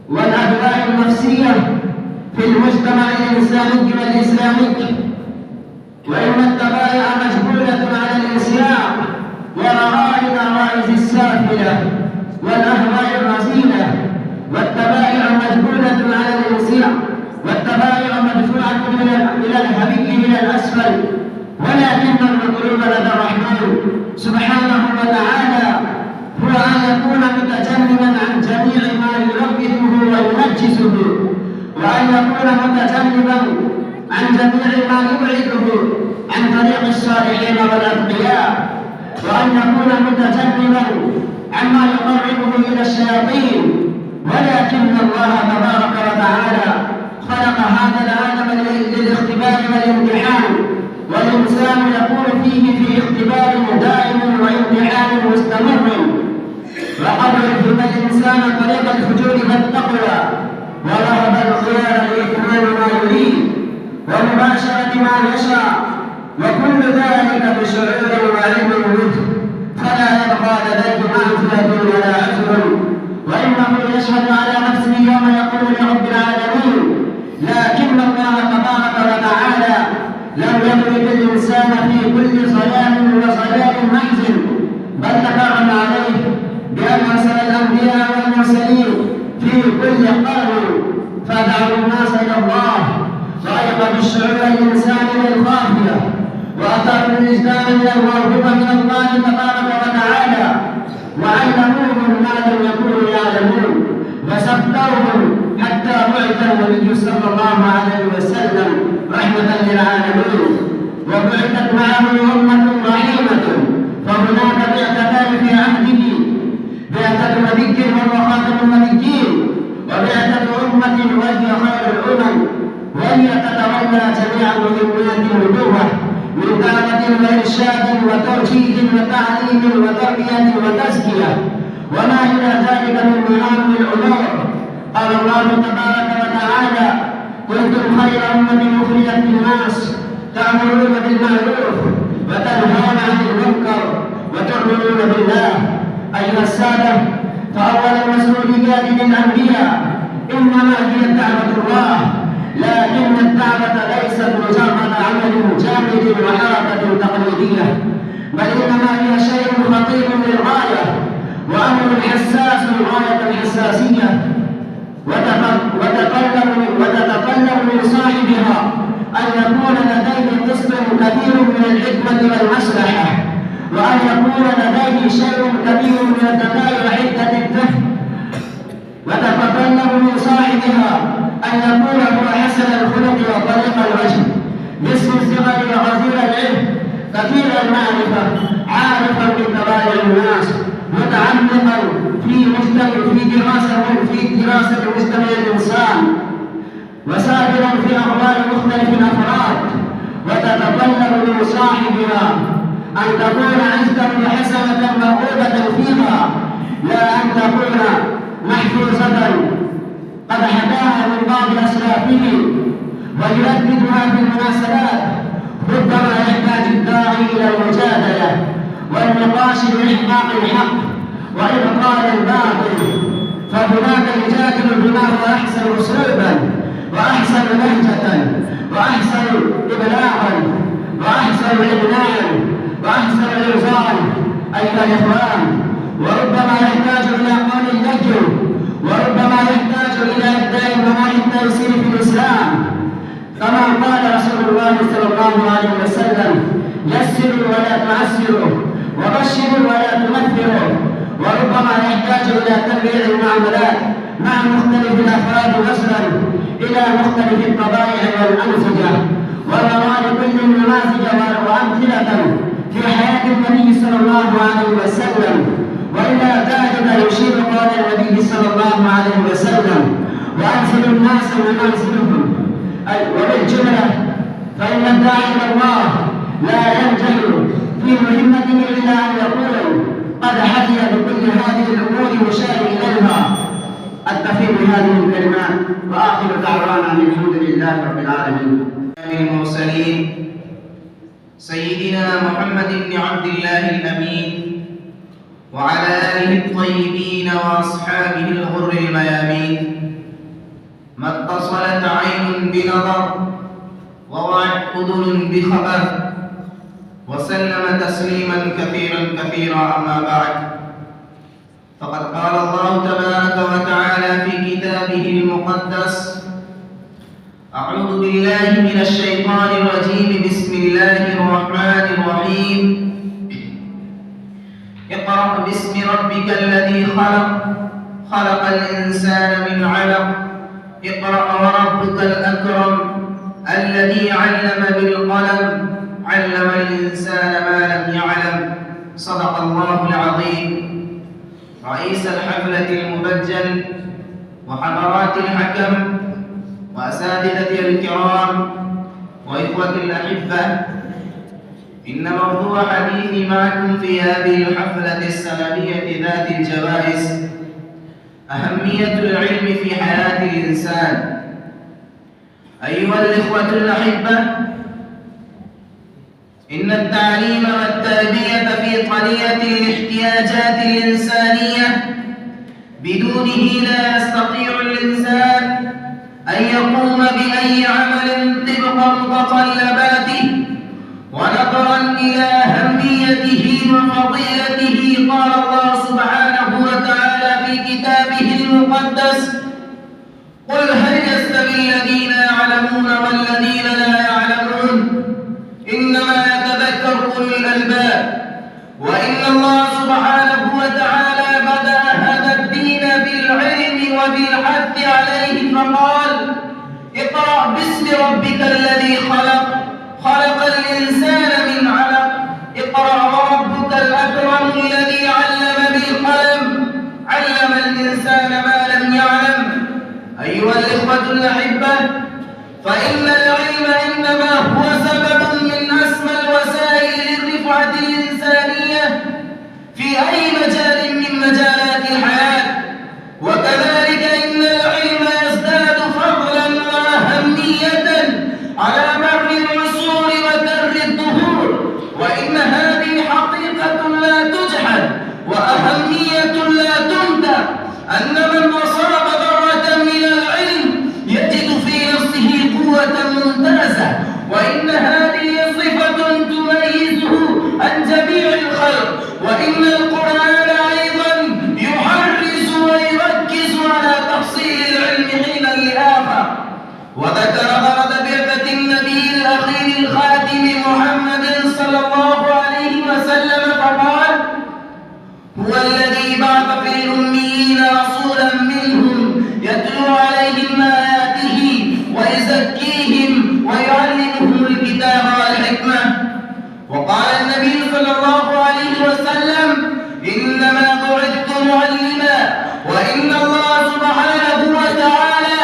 والأهواء النفسية في المجتمع الإنساني والإسلامي، وإن الطبائع مجبولة على الانسياق ورغاء الغرائز السافلة والأهواء الرذيلة، والطبائع مجبولة على الانسياق، والطبائع مدفوعة إلى الهبي إلى الأسفل، ولكن المطلوب لدى الرحمن سبحانه وتعالى هو أن يكون متجنبا عن جميع ما يلوثه وينجسه، وأن يكون متجنبا عن جميع ما يبعده عن طريق الصالحين والأتقياء، وأن يكون متجنبا عما يقربه إلى الشياطين. ولكن الله تبارك وتعالى خلق هذا العالم للاختبار والامتحان، والإنسان يكون فيه في اختبار دائم وامتحان مستمر، وقد رفض الإنسان طريق الفجور والتقوى، ورغب الخيار لإكمال ما يريد ومباشرة ما يشاء، وكل ذلك بشعور وعلم به، فلا يبقى لديه معصية ولا عذر، وإنه يشهد على نفسه يوم يقول لرب العالمين. لكن الله تبارك وتعالى لم يترك الإنسان في كل ظلام وظلام محزن، بل تكرم عليه بأن أرسل الأنبياء والمرسلين في كل قرن فدعوا الناس إلى الله، وأيقظ الشعور الإنساني للخافية، وأثاروا الوجدان من الموهوبة من الله تبارك وتعالى، وعلموهم ما لم يكونوا يعلمون، وسبقوهم حتى بعث النبي صلى الله عليه وسلم رحمة للعالمين، وبعثت معه أمة رحيمة، فهناك بعثتان في عهده: بعثة نبي وهو خاتم النبيين، وبعثة أمة وهي خير الأمم، وهي تتولى جميع مهمات النبوة من دعوة وإرشاد وتوجيه وتعليم وتربية وتزكية وما إلى ذلك من مهام الأمور. قال الله تبارك وتعالى: كنتم خير أمة أخرجت للناس تأمرون بالمعروف وتنهون عن المنكر وتؤمنون بالله. أيها السادة، فأول المسؤوليات للأنبياء إنما هي دعوة الله، لكن الدعوة ليست مجرد عمل جامد وحركة تقليدية، بل إنما هي شيء خطير للغاية وأمر حساس غاية الحساسية، وتتطلب من صاحبها أن يكون لديه قسط كبير من الحكمة والمصلحة، وأن يكون لديه شيء كبير من الذكاء وعدة الفهم، وتتطلب من صاحبها أن يكون هو حسن الخلق وطريق الوجه، جسم الصغر وغزير العلم، كثير المعرفة، عارفا بطبائع الناس، متعمقا في دراسة مجتمع الإنسان، وسابرا في أحوال مختلف الأفراد. وتتطلب من صاحبها أن تكون عزة حسنة مرغوبة فيها، لا أن تكون محفوظة قد حكاها من بعض أسلافه ويرددها في المناسبات. ربما يحتاج الداعي إلى المجادلة والنقاش بإحقاق الحق وإبطال الباطل، فهناك يجادل بما هو أحسن أسلوبا وأحسن لهجة وأحسن إبلاغا وأحسن إبناء وأحسن إرزاقا. أيها الإخوان، وربما يحتاج إلى قول اللجو، وربما يحتاج إلى إبداء مناهج التيسير في الإسلام، كما قال رسول الله صلى الله عليه وسلم: يسروا ولا تعسروا، وبشروا ولا تنفروا. وربما يحتاج إلى تنويع المعاملات مع مختلف الأفراد وصلا إلى مختلف الطبائع والأنسجة، ونرى لكل نماذج وأمثلة في حياة النبي صلى الله عليه وسلم. وإلى ذلك يشير قول النبي صلى الله عليه وسلم: وأنزلوا الناس منازلهم. وبالجملة فإن الداعي إلى الله لا ينجح في مهمته إلا أن يقول: قد حظي بكل هذه الأمور وشار إليها. أكتفي بهذه الكلمات، وآخر دعوانا أن الحمد لله رب العالمين. المرسلين سيدنا محمد بن عبد الله الأمين وعلى آله الطيبين وأصحابه الغر الميامين. ما اتصلت عين بنظر ووعت أذن بخبر وسلم تسليما كثيرا أما بعد، فقد قال الله تبارك وتعالى في كتابه المقدس: أعوذ بالله من الشيطان الرجيم، بسم الله الرحمن الرحيم. اقرأ باسم ربك الذي خلق الإنسان من علق، اقرأ وربك الأكرم الذي علم بالقلم، علم الإنسان ما لم يعلم. صدق الله العظيم. رئيس الحفلة المبجل وحضرات الحكم وأساتذتي الكرام وإخوتي الأحبة، إن موضوع حديثي معكم في هذه الحفلة السنوية ذات الجوائز أهمية العلم في حياة الإنسان. أيها الإخوة الأحبة، إن التعليم والتربية في قضية الاحتياجات الإنسانية بدونه لا يستطيع الإنسان أن يقوم بأي عمل طبق متطلباته. ونظرا إلى أهميته وفضيلته قال الله سبحانه وتعالى في كتابه المقدس: قل هل يستوي الذين يعلمون والذين لا يعلمون إنما يتذكر أولو الألباب. وإن الله سبحانه وتعالى بدأ هذا الدين بالعلم وبالحث عليه فقال: اقرأ باسم ربك الذي خلق الإنسان من علق، اقرأ وربك الأكرم الذي علم بالقلم، علم الإنسان ما لم يعلم. أيها الإخوة الأحبة، فإن العلم إنما هو سبب من أسمى الوسائل للرفعة الإنسانية في أي مجال من مجالات الحياة. وكذلك إن العلم يزداد فضلا وأهمية على مر العصور وكر الدهور، وإن هذه حقيقة لا تجحد وأهمية لا تنكر، أن من أصاب ذرة من العلم يجد في نفسه قوة ممتازة، وإن هذه صفة تميزه عن جميع الخلق. وإن القرآن أيضا يحرص ويركز على تحصيل العلم حينا لآخر. وذكر غرض بعثة النبي الأخير الخاتم محمد صلى الله عليه وسلم فقال: هو الذي بعث في الأميين رسولا منهم يتلو عليهم آياته ويزكيهم ويعلمهم الكتاب والحكمة. وقال النبي صلى الله عليه وسلم: إنما بعثت معلما. وإن الله سبحانه وتعالى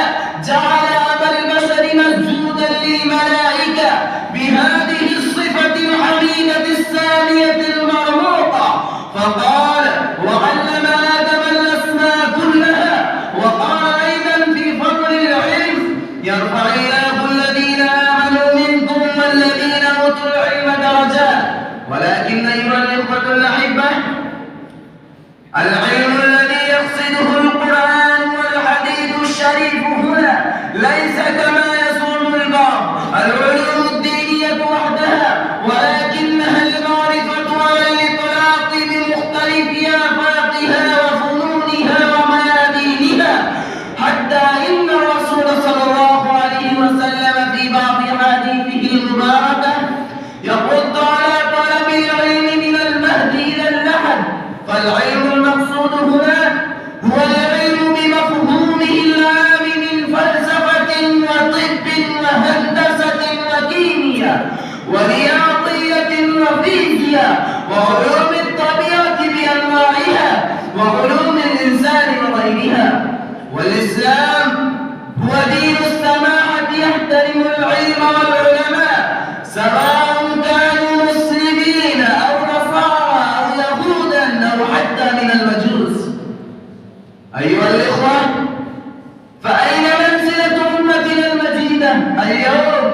جعل أبا البشر مسجودا للملائكة بهذه الصفة الحميدة السامية المرموقة، فقال: وعلم آدم الأسماء كلها. وقال أيضا في فضل العلم: يرفع الله الذين آمنوا منكم والذين أوتوا العلم درجات. ولكن أيها الإخوة الأحبة، العلم الذي يقصده القرآن والحديث الشريف هنا ليس كما يزعم البعض العلوم الدينية وحدها، ولكنها المعرفة على الإطلاق بمختلف آفاقها وفنونها وميادينها. حتى إن الرسول صلى الله عليه وسلم في بعض حديثه المباركة يحض على طلب العلم من المهد إلى اللحد. فالعلم المقصود هنا هو العلم بمفهومه العام من فلسفة وطب وهندسة وكيمياء ورياضية وفيزياء وعلوم الطبيعة بأنواعها وعلوم الإنسان وغيرها. والإسلام هو دين السماحة يحترم العلم والعلماء، سواء كانوا مسلمين أو نصارى أو يهودا أو حتى من المجوس. أيها الإخوة، فأين منزلة أمتنا المجيدة اليوم؟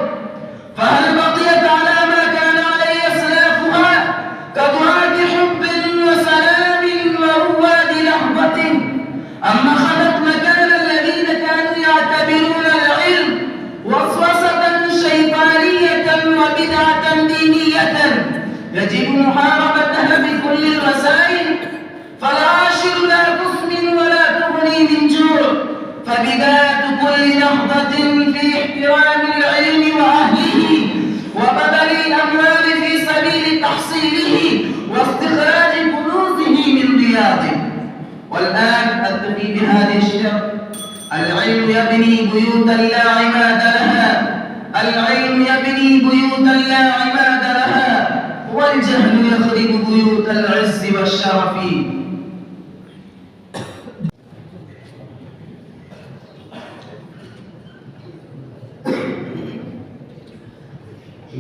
فهل بقيت على ما كان عليه أسلافها كدعاة حب وسلام ورواد لحظة، أم أخذت مكان الذين كانوا يعتبرون العلم وسوسة شيطانية فبداية كل نهضة في احترام العلم وأهله وبذل الأموال في سبيل تحصيله واستخراج كنوزه من رياضه. والآن أكتفي بهذه الشر. العلم يبني بيوتا لا عماد لها، العلم يبني بيوتا لا عماد لها، والجهل يخرب بيوت العز والشرف.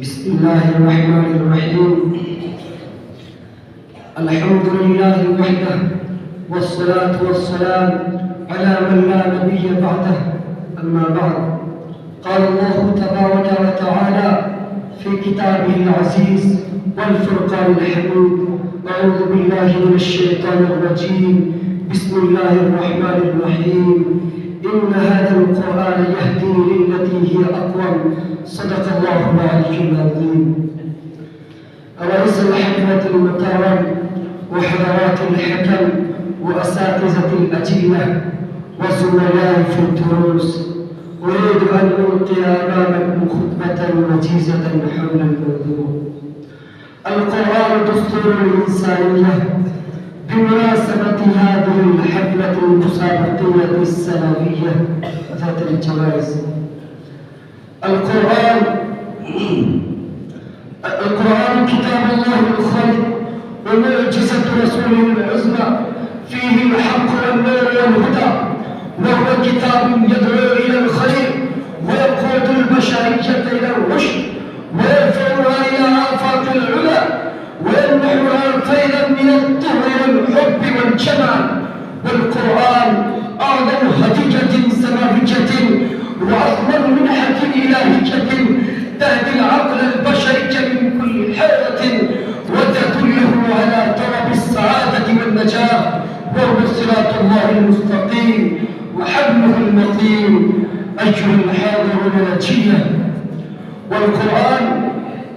بسم الله الرحمن الرحيم. الحمد لله وحده، والصلاة والسلام على من لا نبي بعده. أما بعد، قال الله تبارك وتعالى في كتابه العزيز والفرقان الحميد: أعوذ بالله من الشيطان الرجيم، بسم الله الرحمن الرحيم. إن هذا القرآن يهدي للتي هي أقوم. صدق الله العلي العظيم. رئيس الحكمة المكرم وحضرات الحكم وأساتذة الأجلة وزملائي في الدروس، أريد أن ألقي أمامكم خطبة وجيزة حول الموضوع. القرآن دستور الإنسانية. بمناسبة هذه الحفلة المسابقية السنوية ذات الجوائز، القرآن كتاب الله الخير ومعجزة رسوله العظمى، فيه الحق والنور والهدى، وهو كتاب يدعو إلى الخير ويقود البشرية إلى الرشد ويرفعها إلى آفاق العلا ويمنحها فيضا من الطهر والحب والجمال. والقرآن أعظم هدية سماوية وأكبر منحة إلهية تهدي العقل البشري من كل حيرة وتدله على طرب السعادة والنجاة، وهو صراط الله المستقيم وحبله المتين. أيها الحاضرون الأجية، والقرآن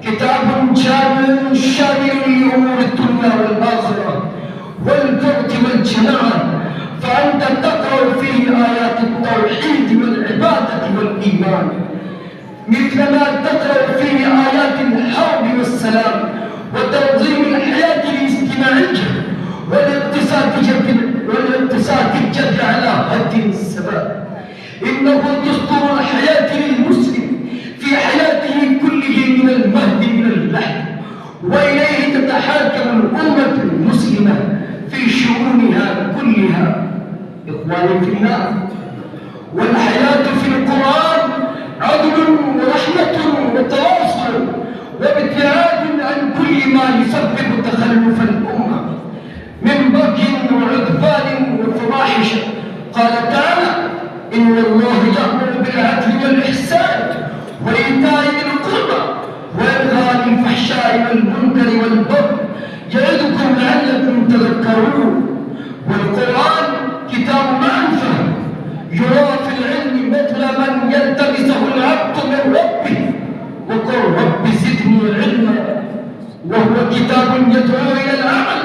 كتاب جامع شامل لأمور الدنيا والآخرة والبعد والجماعة، فأنت تقرأ فيه آيات التوحيد والعبادة والإيمان، مثلما تقرأ فيه آيات الحرب والسلام وتنظيم الحياة الاجتماعية والاقتصادية على هدي السباب. إنه دستور الحياة للمسلم في حياته كله من المهد إلى اللحد، وإليه تتحاكم الأمة المسلمة في شؤونها كلها. إخواني في الله، والحياة في القرآن عدل ورحمة وتواصل وابتعاد عن كل ما يسبب تخلف الأمة من بغي وعدوان وفواحش. قال تعالى: إن الله يأمر بالعدل والإحسان وإيتاء ذي القربى وينهى عن الفحشاء والمنكر والبغي يعظكم لعلكم تذكرون. والقرآن كتاب معرفة يرى في العلم مثل من يلتمسه العبد من ربه، وقل رب زدني علما. وهو كتاب يدعو إلى العمل،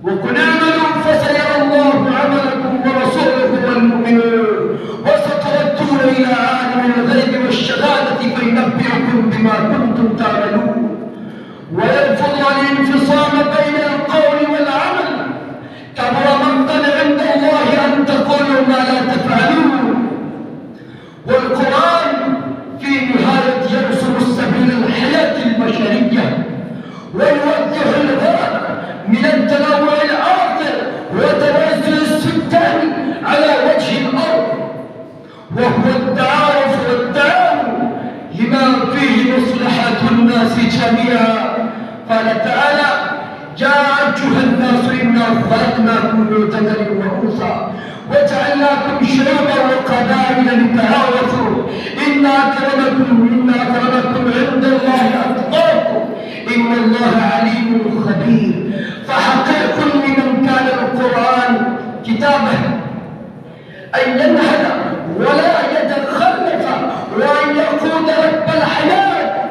وقل اعملوا فسيرى الله عملكم ورسوله والمؤمنون وستردون إلى عالم الغيب والشهادة فينبئكم بما كنتم تعملون. ويرفض الانفصام بين القول والعمل. كبر مقتا عند الله أن تقولوا ما لا تفعلون. والقرآن في نهاية يرسم السبيل الحياة البشرية ويوجه الغرض من التنوع الآخر وتوازن السكان على وجه الأرض، وهو التعارف والتعاون لما فيه مصلحة الناس جميعا. قال تعالى: يا أيها الناس إنا خلقناكم من ذكر وأنثى وجعلناكم شعوبا وقبائل لتعارفوا إن أكرمكم عند الله أتقاكم إن الله عليم خبير. فحقيق لمن كان القرآن كتابه أن ينهض ولا يتخلف وأن يقود رب الحياة،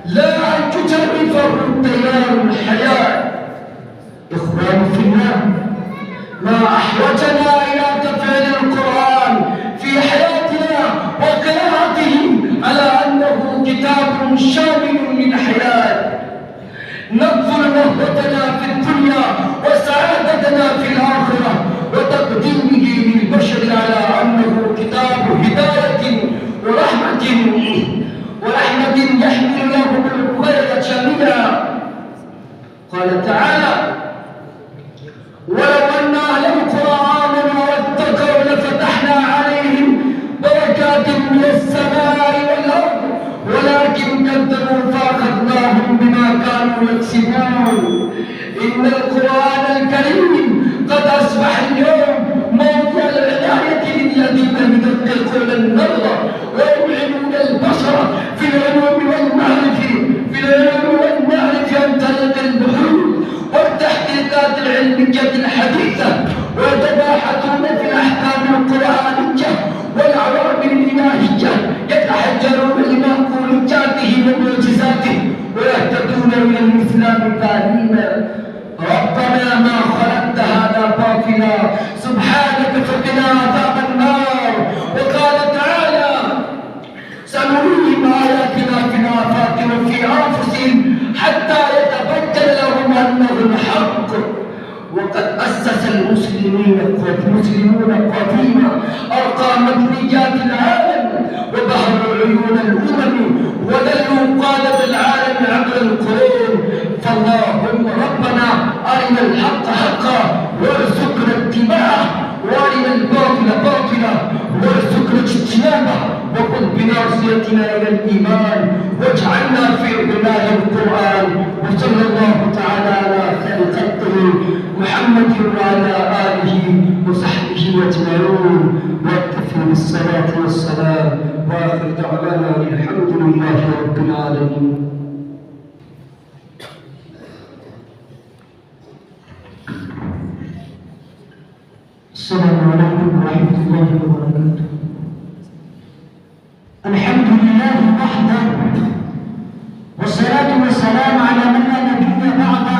لا أن تجرفه تيار الحياة. إخواني في الله، ما أحوجنا إلى تفعيل القرآن شامل للحياة، نبذل نهضتنا في الدنيا وسعادتنا في الآخرة، وتقديمه للبشر على أنه كتاب هداية ورحمة يحمل لهم الخير جميعا. قال تعالى: ولو أن أهل القرى آمنوا واتقوا لفتحنا عليهم بركات من السماء والأرض ولكن كذبوا فأخذناهم بما كانوا يكسبون. إن القرآن الكريم قد أصبح اليوم موضع العناية للذين يدققون النظر ويوعدون البشر في العلوم والمعرفة عن طريق البحوث والتحقيقات العلمية الحديثة، ويتباحثون في الأحكام القرآنية والعوامل الإلهية، يتحجرون لمعقولياته ومعجزاته ويهتدون إلى الإسلام تعليما. ربنا ما خلقت هذا باطلا سبحانك فقنا عذاب النار. وقال تعالى: سنريهم آياتنا في الآفاق وفي أنفسهم حتى يتبين لهم أنه الحق. وقد أسس المسلمون قديما أرقى مبنيات العالم وبهروا عيون الأمم وذلوا قادة العالم عبر القرون. فاللهم ربنا أرنا الحق حقا وارزقنا اتباعه، وارنا الباطل باطلا وارزقنا اجتنابه، وخذ بناصيتنا إلى الإيمان واجعلنا في ظلال القرآن. وصلى الله تعالى على خير خلقه محمد وعلى آله وصحبه أجمعين، واكتفي بالصلاة والسلام، وآخر دعوانا الحمد لله رب العالمين. السلام عليكم ورحمة الله وبركاته. الحمد لله وحده، والصلاة والسلام على من لا نبي بعده.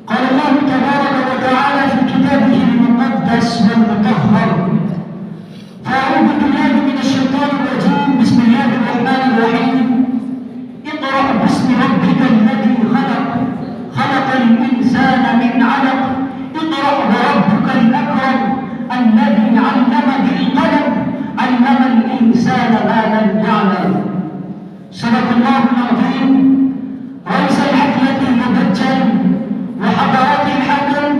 قال الله تبارك وتعالى في كتابه المقدس والمطهر: فأعوذ بالله من الشيطان الرجيم، بسم الله الرحمن الرحيم. اقرأ باسم ربك الذي خلق، خلق الإنسان من علق، اقرأ وربك الأكرم الذي علم بالقلم، علم الإنسان ما لم يعلم. صدق الله العظيم. رئيس الحفلة المبجل وحضرات الحكم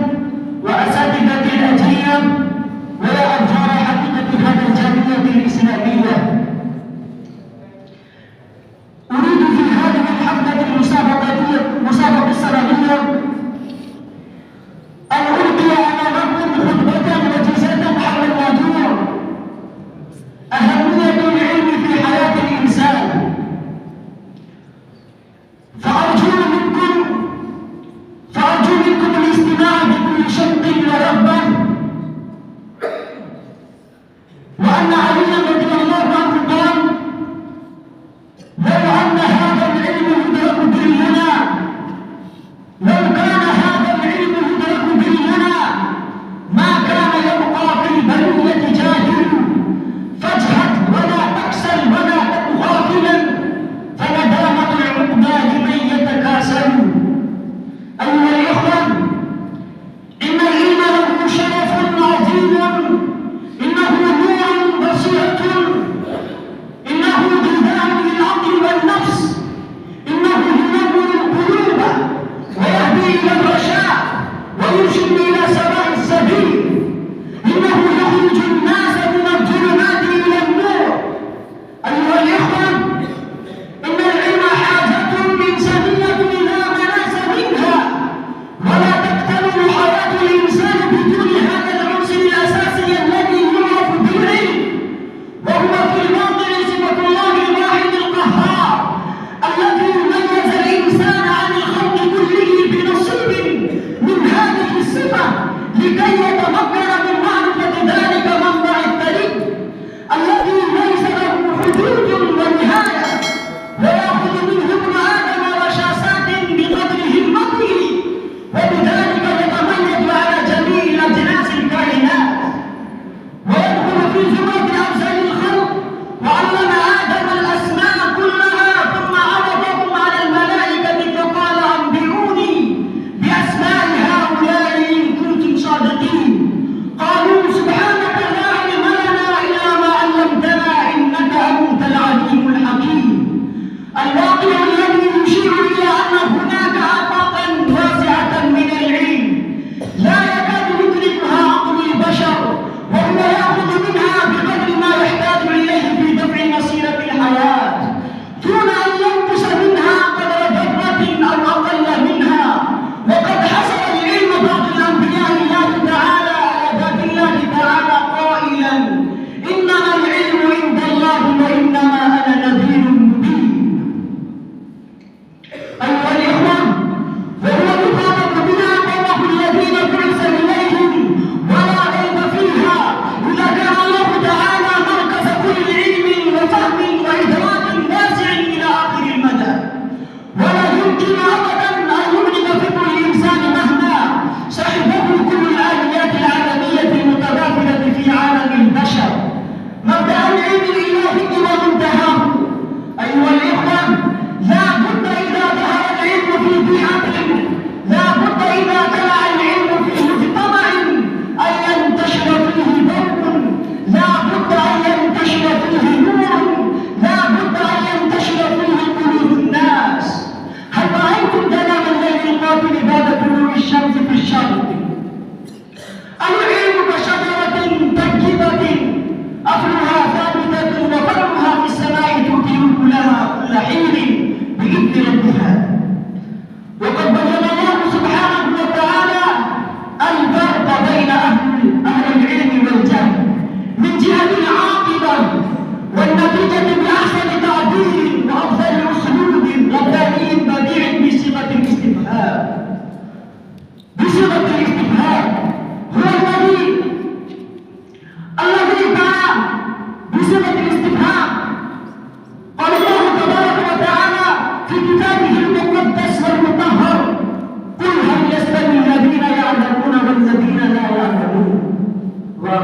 وأساتذة الأجية ويا أنصار حقيقة هذا الجامعة الإسلامية، أريد في هذه الحفلة المسابقة السنوية أن ألقي أمامكم خطبة وجيزة حول الموضوع أهمية العلم في حياة الإنسان. فأرجو منكم الاستماع بكل شوق ورغبة، وأن علي رضي الله عنه قال: لو أن هذا العلم يدرك بالهنا، لو كان هذا العلم يدرك بالهنا ما كان يبقى في البرية جاهل، فاجهد ولا تكسل ولا تك غافلا، فندامة العقبى لمن يتكاسل. أيها الإخوة، إن العلم له شرف عظيم، إنه نور بصيرة، إنه غذاء للعقل والنفس، إنه ينور القلوب ويهدي إلى الرشاد ويرشد إلى سواء السبيل، إنه يخرج الناس من الظلمات إلى النور. أيها الإخوة، إن العلم حاجة إنسانية لا مناس منها، ولا تكتمل حياة الإنسان بدون هذا العنصر الأساسي الذي يعرف بالعلم، وهو في الواقع صفة الله الواحد القهار الذي ميز الإنسان عن الخلق كله بنصيب من هذه الصفة،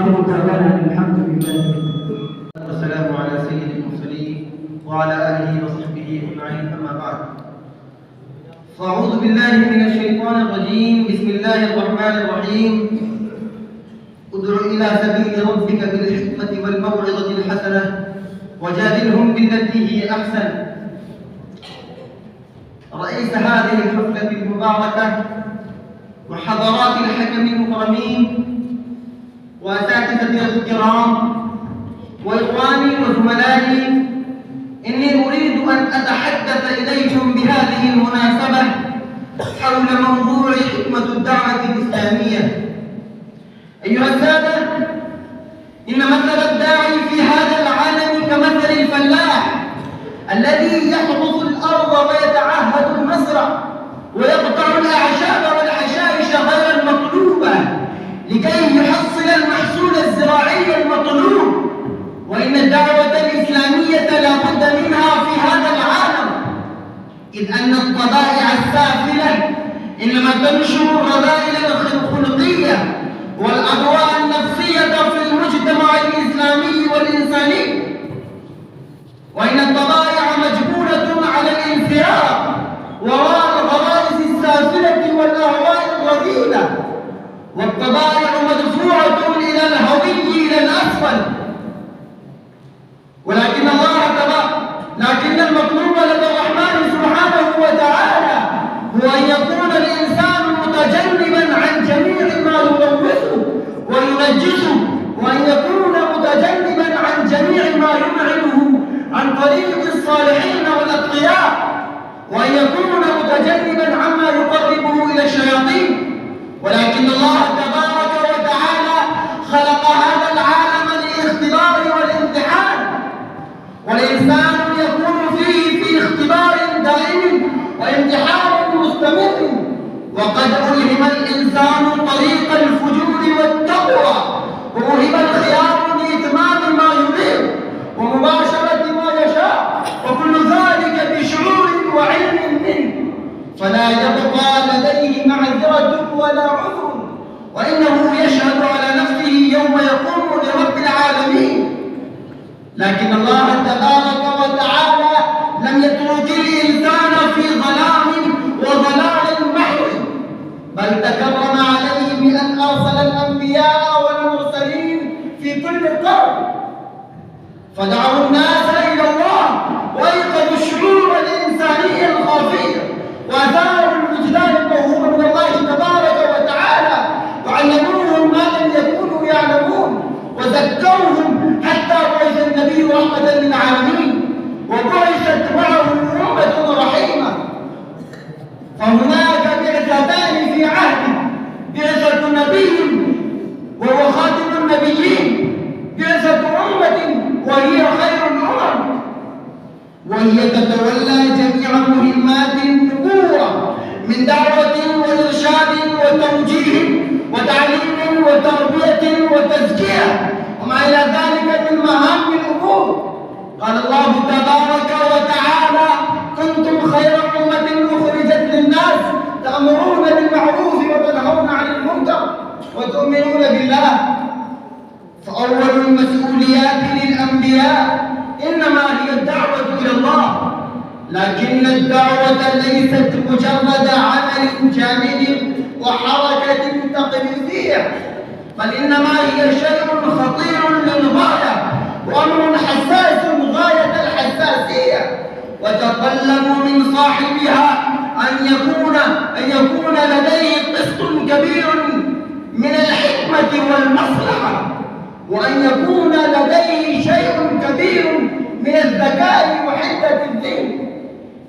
وآخر دعوانا الحمد لله. والسلام على سيد المرسلين وعلى آله وصحبه أجمعين، أما بعد. فأعوذ بالله من الشيطان الرجيم. بسم الله الرحمن الرحيم. ادع إلى سبيل ربك بالحكمة والموعظة الحسنة وجادلهم بالتي هي أحسن. رئيس هذه الحفلة المباركة وحضرات الحكم المكرمين وأساتذة الكرام وإخواني وزملائي، إني أريد أن أتحدث إليكم بهذه المناسبة حول موضوع حكمة الدعوة الإسلامية. أيها السادة، إن مثل الداعي في هذا العالم كمثل الفلاح الذي يحرث الأرض ويتعهد المزرع ويقطع الأعشاب والحشائش غير المطلوبة لكي يحصل المحصول الزراعي المطلوب. وإن الدعوة الإسلامية لا بد منها في هذا العالم، إذ أن الطبائع السافلة إنما تنشر الرذائل الخلقية والأضواء النفسية في المجتمع الإسلامي والإنساني. وإن الطبائع مجبولة على الانفراد وراء الغرائز السافلة والأهواء الرذيلة، والطبائع مدفوعة إلى الهوي إلى الأسفل. لكن المطلوب لدى الرحمن سبحانه وتعالى هو أن يكون الإنسان متجنبا عن جميع ما يلوثه وينجسه، وأن يكون متجنبا عن جميع ما يبعده عن طريق الصالحين والأتقياء، وأن يكون متجنبا عما يقربه إلى الشياطين. ولكن الله تبارك وتعالى خلق هذا العالم للاختبار والامتحان، والإنسان يكون فيه في اختبار دائم وامتحان مستمر. وقد ألهم الإنسان طريق الفجور والتقوى، وألهم الخيار لإتمام ما يريد ومباشرة ما يشاء، وكل ذلك بشعور وعلم منه، فلا يبقى لديه معذرة ولا عذر، وإنه يشهد على نفسه يوم يقوم لرب العالمين. لكن الله تبارك وتعالى لم يترك الإنسان في ظلام وضلال محض، بل تكرم عليه بأن أرسل الأنبياء والمرسلين في كل قرن، فدعوا الناس إلى الله وأيقظوا الشعور الإنسانية الخافية وأثاروا الوجدان الموهوب من الله تبارك وتعالى، وعلموهم ما لم يكونوا يعلمون، وذكروهم حتى بعث النبي رحمة للعالمين وبعثت معه أمة رحيمة. فهناك بعثتان في عهد: بعثة نبي وهو خاتم النبيين، بعثة أمة وهي خير الأمم، وهي تتولى جميع مهمات النبوة من دعوة وإرشاد وتوجيه وتعليم وتربية وتزكية وما إلى ذلك من مهام الأمور. قال الله تبارك وتعالى: كنتم خير أمة أخرجت للناس تأمرون بالمعروف وتنهون عن المنكر وتؤمنون بالله. فأول المسؤوليات للأنبياء إنما هي الدعوة إلى الله، لكن الدعوة ليست مجرد عمل جامد وحركة تقليدية، بل إنما هي شيء خطير للغاية وأمر حساس غاية الحساسية، وتطلب من صاحبها أن يكون لديه قسط كبير من الحكمة والمصلحة، وأن يكون لديه شيء كبير من الذكاء وحدة الذهن،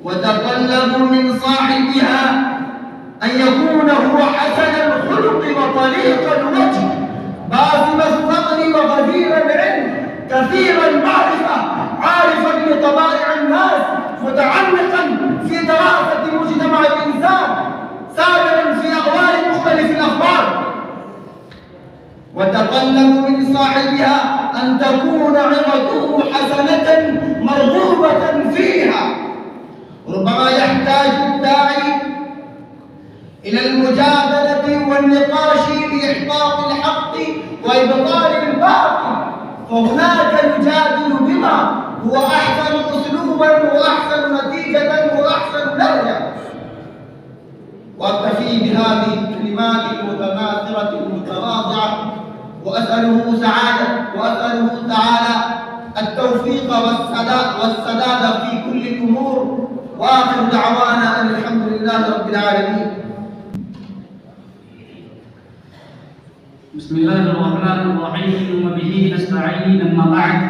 وتطلب من صاحبها أن يكون هو حسن الخلق وطليق الوجه، باسم الصبر وغزير العلم، كثير المعرفة، عارفا لطبائع الناس، متعمقا في دراسة مجتمع الإنسان، سابرا في أغوار مختلف الأخبار. وتطلب من صاحبها أن تكون عظته حسنة مرغوبة فيها. ربما يحتاج الداعي إلى المجادلة والنقاش لإحقاق الحق وإبطال الباطل، فهناك يجادل بما هو أحسن أسلوبا وأحسن نتيجة وأحسن درجة. وأكتفي بهذه الكلمات المتناثرة المتواضعة، وأسأله تعالى التوفيق والسداد في كل الأمور، وآخر دعوانا أن الحمد لله رب العالمين. بسم الله الرحمن الرحيم وبه نستعين، أما بعد،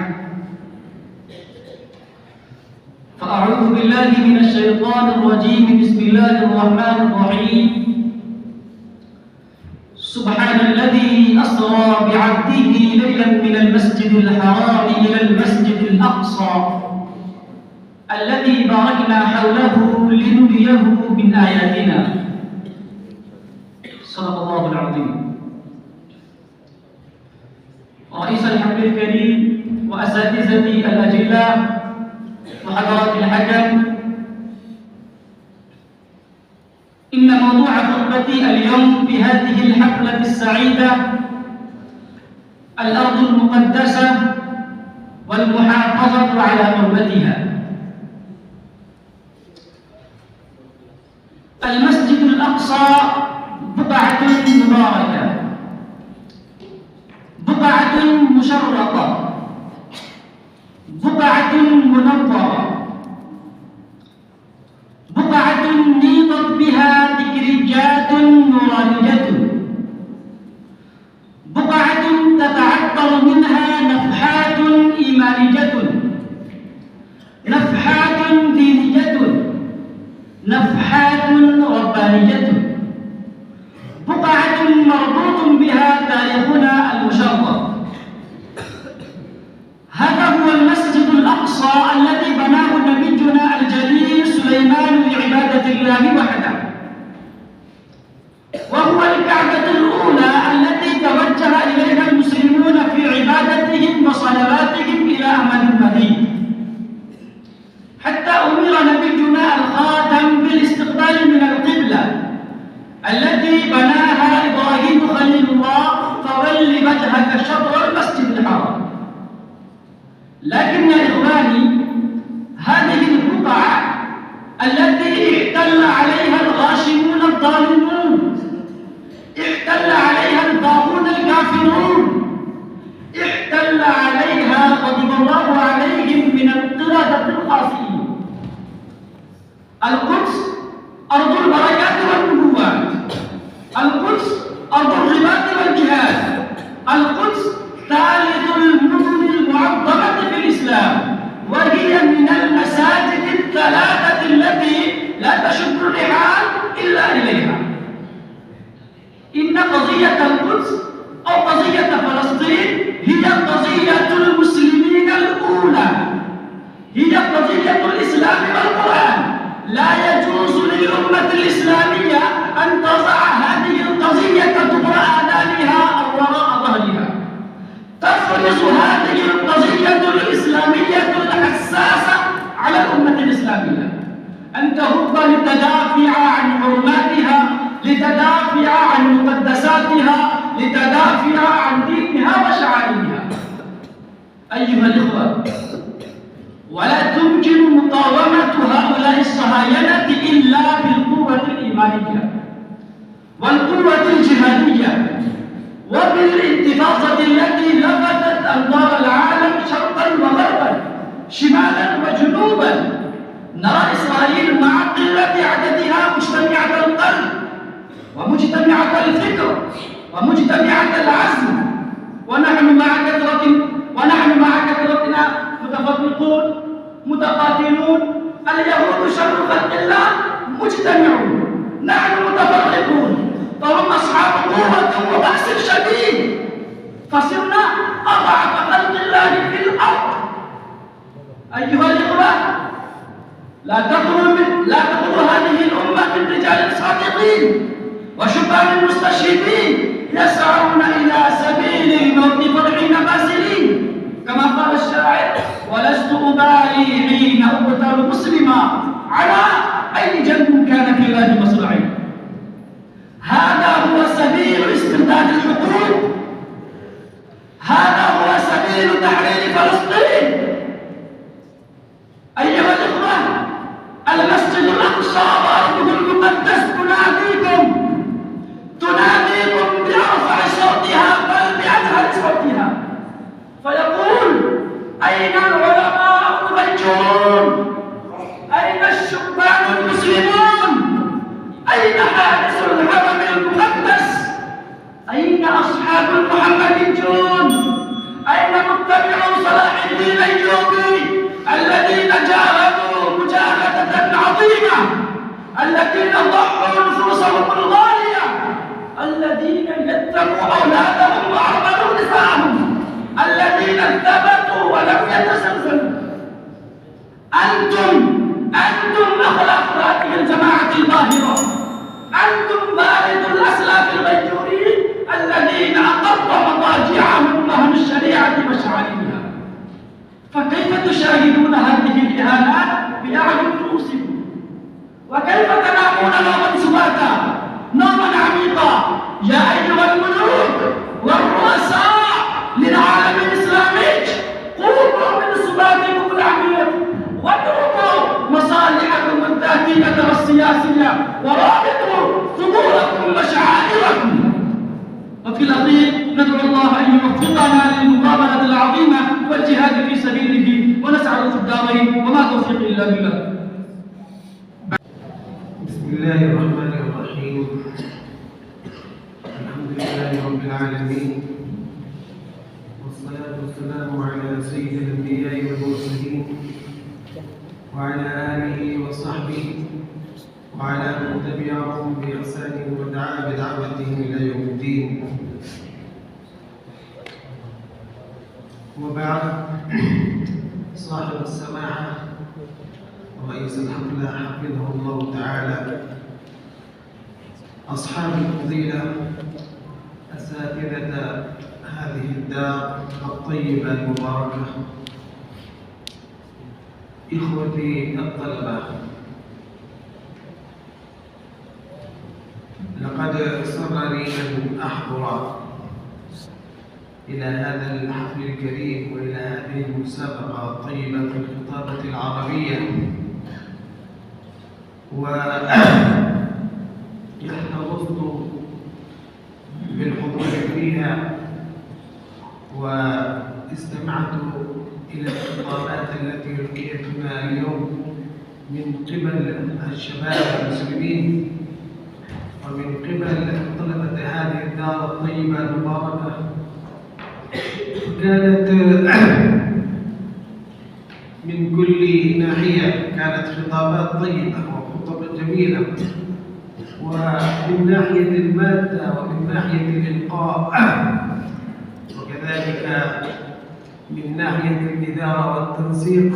فأعوذ بالله من الشيطان الرجيم. بسم الله الرحمن الرحيم. سبحان الذي أسرى بعبده ليلا من المسجد الحرام إلى المسجد الأقصى الذي باركنا حوله لنريه من آياتنا. صدق الله العظيم. رئيس الحفل الكريم وأساتذتي الأجلاء وحضرات الحكم، إن موضوع خطبتي اليوم في هذه الحفلة السعيدة الأرض المقدسة والمحافظة على حرمتها. المسجد الأقصى بقعة مباركة، بقعة مشرقة، بقعة منورة، بقعة نيضت بها ذكريات نورانية، بقعة تتعطر منها نفحات إيمانية، نفحات دينية، نفحات ربانية، بقعة مربوط بها تاريخنا المشرف. هذا هو المسجد الأقصى الذي بناه نبينا الجليل سليمان لعبادة الله وحده، وهو الكعبة الأولى التي توجه إليها المسلمون في عبادتهم وصلواتهم إلى أمد المدين، حتى أمر نبينا الخاتم بالاستقبال من القبلة التي بناها إبراهيم خليل الله، فول وجهك شطر المسجد الحرام. لكن يا إخواني، هذه البقعة التي احتل عليها الغاشمون الظالمون، احتل عليها الطاغون الكافرون، احتل عليها غضب الله عليهم من القردة الخاسئين. القدس أرض البركات والنبوات، القدس أرض الرباط والجهاد، القدس ثالث المدن المعظمة في الإسلام، وهي من المساجد الثلاثة التي لا تشد الرحال إلا إليها. إن قضية القدس أو قضية فلسطين هي قضية المسلمين الأولى، هي قضية الإسلام والقرآن. لا يجوز للأمة الإسلامية أن تضع هذه القضية دبر آذانها أو وراء ظهرها. تفرض هذه القضية الإسلامية الحساسة على الأمة الإسلامية أن تهب لتدافع عن حرماتها، لتدافع عن مقدساتها، لتدافع عن دينها وشعائرها. أيها الإخوة، ولا تمكن مقاومة هؤلاء الصهاينة إلا بالقوة الإيمانية والقوة الجهادية وبالانتفاضة التي لفتت أنظار العالم شرقا وغربا، شمالا وجنوبا. نرى إسرائيل مع قلة عددها مجتمعة القلب ومجتمعة الفكر ومجتمعة العزم، ونحن مع كثرتنا متفرقون متقاتلون. اليهود شر خلق الله مجتمعون، نحن متفرقون، فهم أصحاب قوة وبأس شديد، فصرنا أضعف خلق الله في الأرض. أيها الإخوة، لا تخلو هذه الأمة من رجال صادقين وشبان مستشهدين يسعون إلى سبيل الموت فرحين باسلين، كما قال الشاعر: ولست أبالي حين أقتل مسلما على أي جنب كان في الله مصرعي. هذا هو سبيل استرداد الحقوق، تحصيل تحرير فلسطين. أيها الإخوة، المسجد الأقصى وأرضه المقدس تناديكم بأرفع صوتها بل بأجهل صوتها، فيقول: أين العلماء المبجلون؟ أين الشبان المسلمون؟ أين حارس الحرم المقدس؟ أين أصحاب المحمديون؟ أين متبعو صلاح الدين الأيوبي الذين جاهدوا مجاهدة عظيمة، الذين ضحوا نفوسهم الغالية، الذين يتقوا أولادهم وعملوا نساءهم، الذين ثبتوا ولم يتزلزلوا؟ أنتم أخلاق هذه الجماعة الظاهرة، أنتم بارد الأسلاف الغيورين الذين أقروا مضاجعهم وهم الشريعة وشعائرها. فكيف تشاهدون هذه الإهانات بأعين رؤوسكم؟ وكيف تنامون نوما سباتا، نوما عميقا؟ يا أيها الملوك والرؤساء للعالم الإسلامي، قوموا من سباتكم العميق واتركوا مصالحكم الذاتية والسياسية ورابطوا ثغوركم وشعائركم. وفي الأخير ندعو الله أن يوفقنا للمقابلة العظيمة والجهاد في سبيله ونسعد في الدارين، وما توفيق إلا بالله. بسم الله الرحمن الرحيم. الحمد لله رب العالمين، والصلاة والسلام على سيد الأنبياء والمرسلين وعلى آله وصحبه وعلى من تبعهم بإحسان ودعا بدعوتهم إلى يوم الدين. وبعد، صاحب السماحة رئيس الحفلة حفظه الله تعالى، أصحاب الفضيلة، أساتذة هذه الدار الطيبة المباركة، إخوتي الطلبة، لقد سرني أن أحضر إلى هذا الحفل الكريم وإلى هذه المسابقة الطيبة في الخطابة العربية، واحتفظت بالحضور فيها واستمعت إلى الخطابات التي ألقيت هنا اليوم من قبل الشباب المسلمين ومن قبل طلبة هذه الدار الطيبة المباركة. كانت من كل ناحية كانت خطابات طيبة وخطب جميلة، ومن ناحية المادة ومن ناحية الإلقاء، وكذلك من ناحية الإدارة والتنسيق،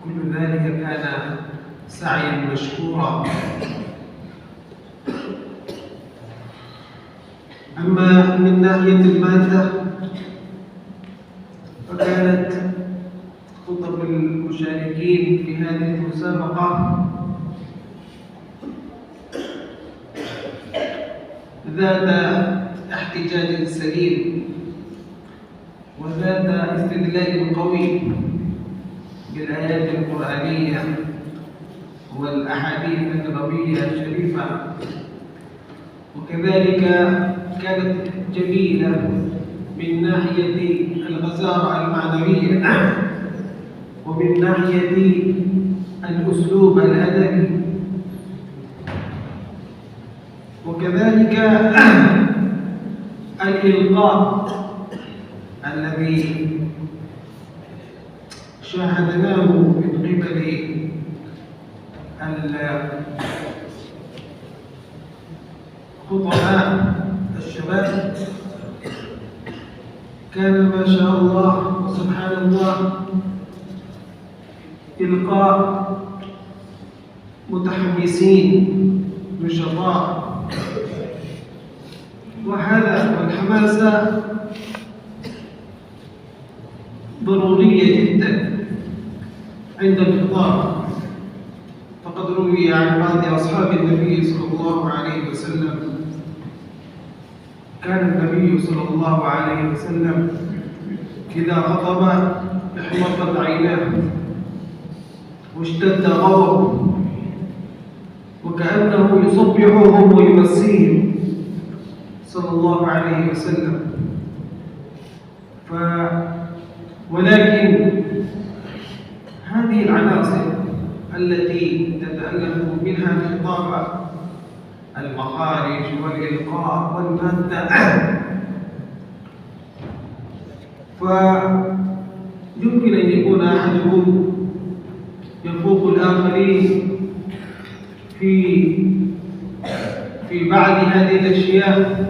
كل ذلك كان سعيا مشكورا. أما من ناحية المادة فكانت خطب المشاركين في هذه المسابقة ذات احتجاج سليم وذات استدلال قوي بالآيات القرآنية والأحاديث النبوية الشريفة، وكذلك كانت جميلة من ناحية الغزارة المعنوية ومن ناحية الأسلوب الأدبي، وكذلك الإلقاء الذي شاهدناه من قبل خطباء الشباب كان ما شاء الله سبحان الله إلقاء متحمسين نشطاء، وهذا والحماسة ضرورية جدا عند الخطاب. فقد روي عن بعض أصحاب النبي صلى الله عليه وسلم، كان النبي صلى الله عليه وسلم إذا خطب احمرت عيناه واشتد غضبه وكأنه يصبحهم ويمسيهم صلى الله عليه وسلم. ولكن هذه العناصر التي تتألف منها الخطاب، المخارج والإلقاء والمادة، فيمكن أن يكون أحدهم يفوق الآخرين في بعض هذه الأشياء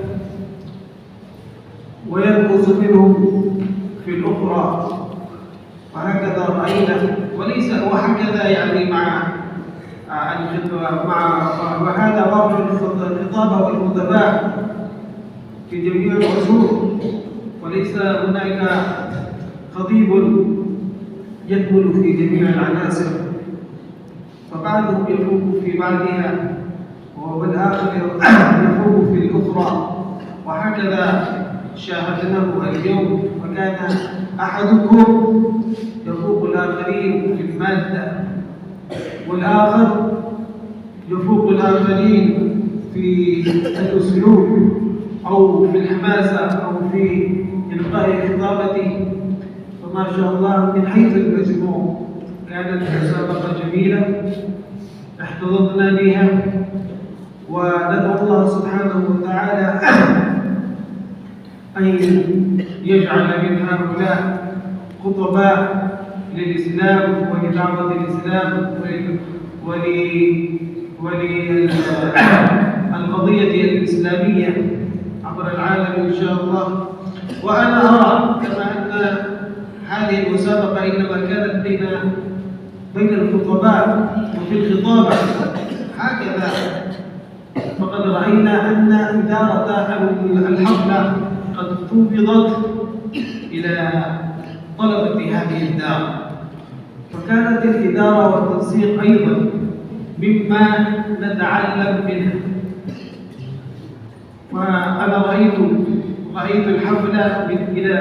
وينقص منهم في الأخرى، وهكذا رأينا. وليس وهكذا يعني مع وهذا واقع الخطابة والخطباء في جميع العصور، وليس هناك خطيب يكمل في جميع العناصر، فبعضهم يفوق في بعضها والآخر يفوق في الأخرى، وهكذا شاهدناه اليوم. وكان أحدكم يفوق الآخرين في المادة، والآخر يفوق الآخرين في الأسلوب أو في الحماسة أو في إلقاء خطابته. فما شاء الله من حيث المجموع كانت مسابقة جميلة احتضننا بها، وندعو الله سبحانه وتعالى أن يجعل من هؤلاء خطباء للإسلام ولدعوة الإسلام وللقضية الإسلامية عبر العالم إن شاء الله. وأنا أرى كما أن هذه المسابقة إنما كانت بين الخطباء وفي الخطابة هكذا، فقد رأينا أن إدارة الحفلة قد فوضت إلى طلبة هذه الدار، فكانت الإدارة والتنسيق أيضا مما نتعلم منها. وأنا رأيت الحفلة إلى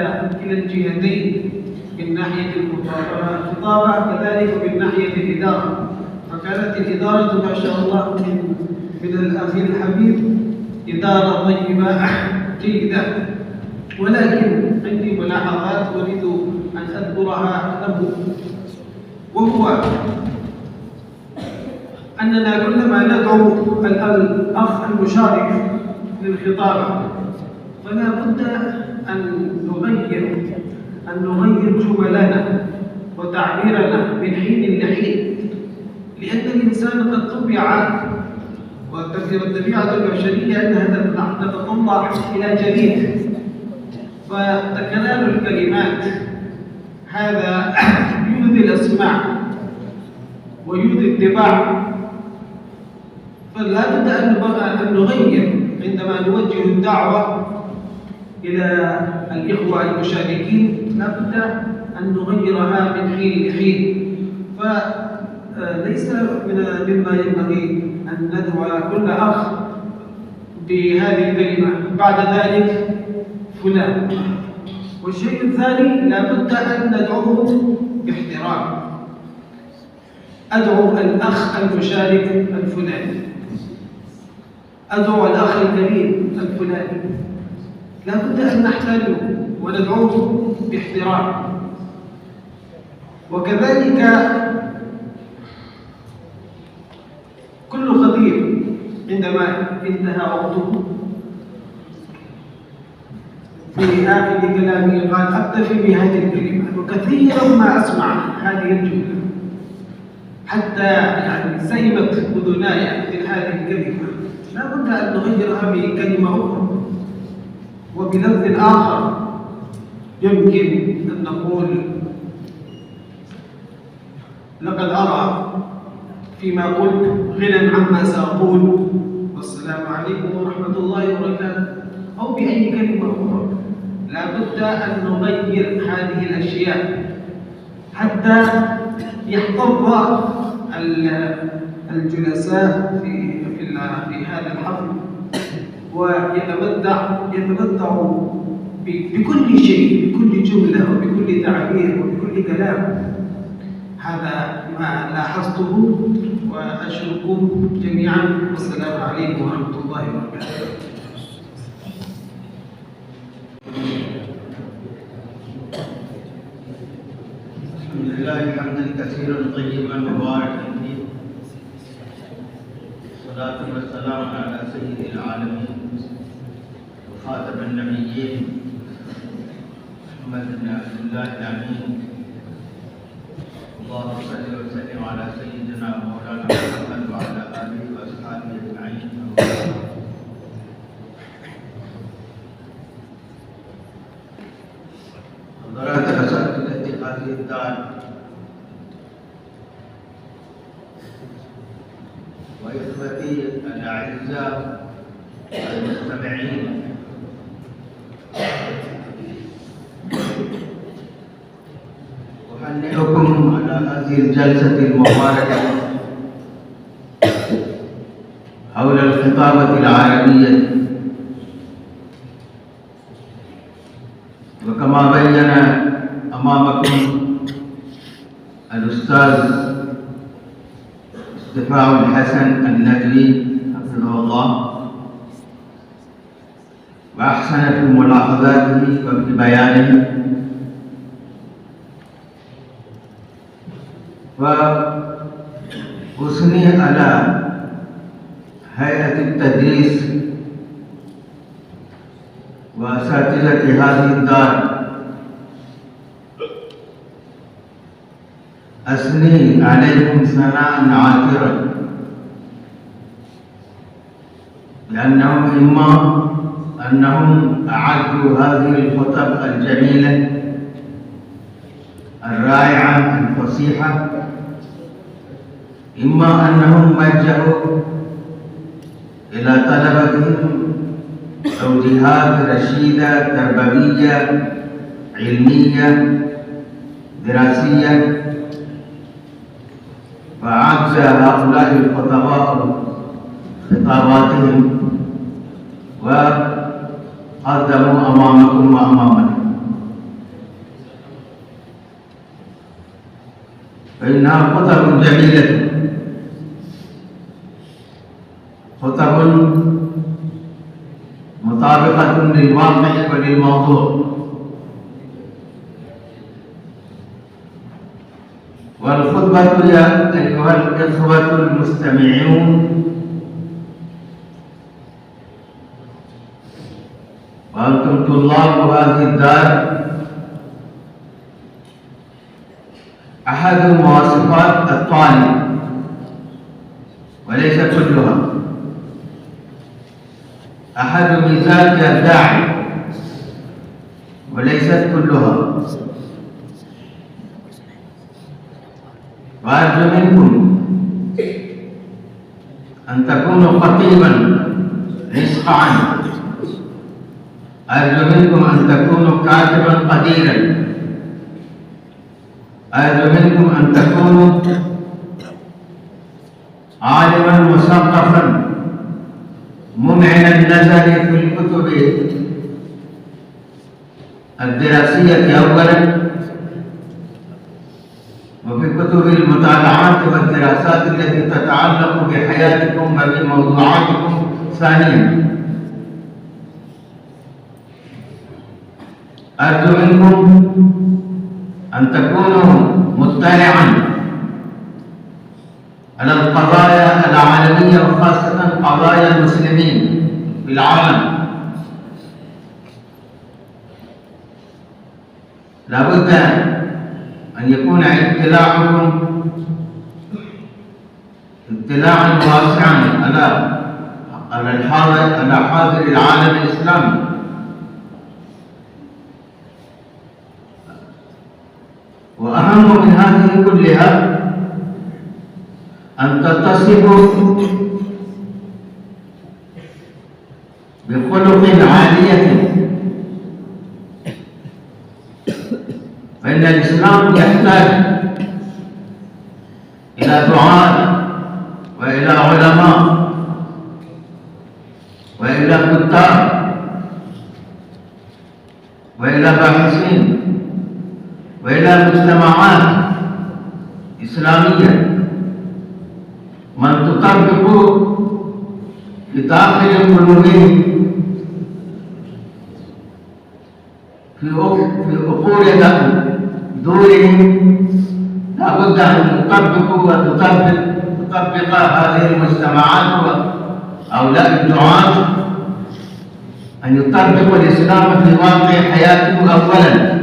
الجهتين، من ناحية الخطابة كذلك من ناحية الإدارة، فكانت الإدارة ما شاء الله من الأخ الحبيب إدارة طيبة جيدة. ولكن عندي ملاحظات أريد أن أذكرها له، وهو أننا كلما ندعو الأخ المشارك للخطابة فلا بد أن نغير جملنا وتعبيرنا من حين لحين، لأن الإنسان قد طبع، والطبيعة البشرية أنها تتطلع إلى جديد، فتكرار الكلمات هذا يؤذي الأسماع ويؤذي الطباع، فلا بد أن نغير عندما نوجه الدعوة إلى الإخوة المشاركين، لا بد أن نغيرها من حين لحين. فليس مما ينبغي أن ندعو كل أخ بهذه الكلمة بعد ذلك فلان. والشيء الثاني لا بد أن ندعوه باحترام، أدعو الأخ المشارك الفلاني، أدعو الأخ الكريم الفلاني، لا بد أن نحترمه وندعوه باحترام. وكذلك كل خطيب عندما انتهى وقته في آخر كلامه قال أكتفي بهذه الكلمة، وكثيرا ما أسمع هذه الجملة حتى يعني سئمت أذناي من هذه الكلمة. لا بد أن نغيرها بكلمة أخرى وبلفظ آخر، يمكن أن نقول لقد أرى فيما قلت غنى عما سأقول، والسلام عليكم ورحمة الله وبركاته، أو بأي كلمة أخرى. لا بد أن نغير هذه الأشياء حتى يحتض الجلساء في هذا الحفل ويتمتعوا بكل شيء، بكل جملة وبكل تعبير وبكل كلام. هذا ما لاحظته وأشكركم جميعا، والسلام عليكم ورحمة الله وبركاته. الحمد لله حمدا كثيرا طيبا مباركا فيه، والصلاة والسلام على سيد العالمين وخاتم النبيين محمد بن عبد الله الأمين. اللهم صل وسلم على سيدنا مولانا محمد وعلى آله وأصحابه أجمعين. حضرات أساتذة هذه الدار وإخوتي الأعزاء المستمعين، أهنئكم على هذه الجلسة المباركة حول الخطابة العربية. وكما بين أمامكم الأستاذ استفاء الحسن الندوي حفظه الله، وأحسن في ملاحظاته وفي بيانه، وأثني على هيئة التدريس وأساتذة هذه الدار، أثني عليهم ثناء عاطرا، لأنهم أعدوا هذه الخطب الجميلة الرائعة الفصيحة، إما أنهم وجهوا إلى طلبتهم توجيهات رشيدة تربوية علمية دراسية، فعجز هؤلاء الخطباء خطاباتهم وقدموا أمامكم وأمامنا، فإنها خطب جميلة، خطب مطابقة للواقع وللموضوع. والخطبة يا أيها الإخوة المستمعون وأنتم طلاب هذه الدار، أحد مواصفات الطالب وليس كلها، أحد ميزات الداعي وليست كلها. وأرجو منكم أن تكونوا خطيبا نصحا، أرجو منكم أن تكونوا كاتبا قديرا، أرجو منكم أن تكونوا عالما مثقفا ممعن النظر في الكتب الدراسية أولا، وفي كتب المطالعات والدراسات التي تتعلق بحياتكم وبموضوعاتكم ثانيا. أرجو منكم أن تكونوا مطلعا على القضايا العالمية وخاصة قضايا المسلمين في العالم. لابد أن يكون اطلاعكم اطلاعا واسعا على حاضر العالم الإسلامي. وأهم من هذه كلها أن تتصفوا بخلق عالية، فإن الإسلام يحتاج إلى دعاة وإلى علماء وإلى كتاب وإلى باحثين وإلى مجتمعات إسلامية من تطبق في داخل قلوبهم في عقول دورهم لا بد أن يطبقوا وتطبق هذه المجتمعات وهؤلاء الدعاة أن يطبقوا الإسلام في واقع حياتهم أولا،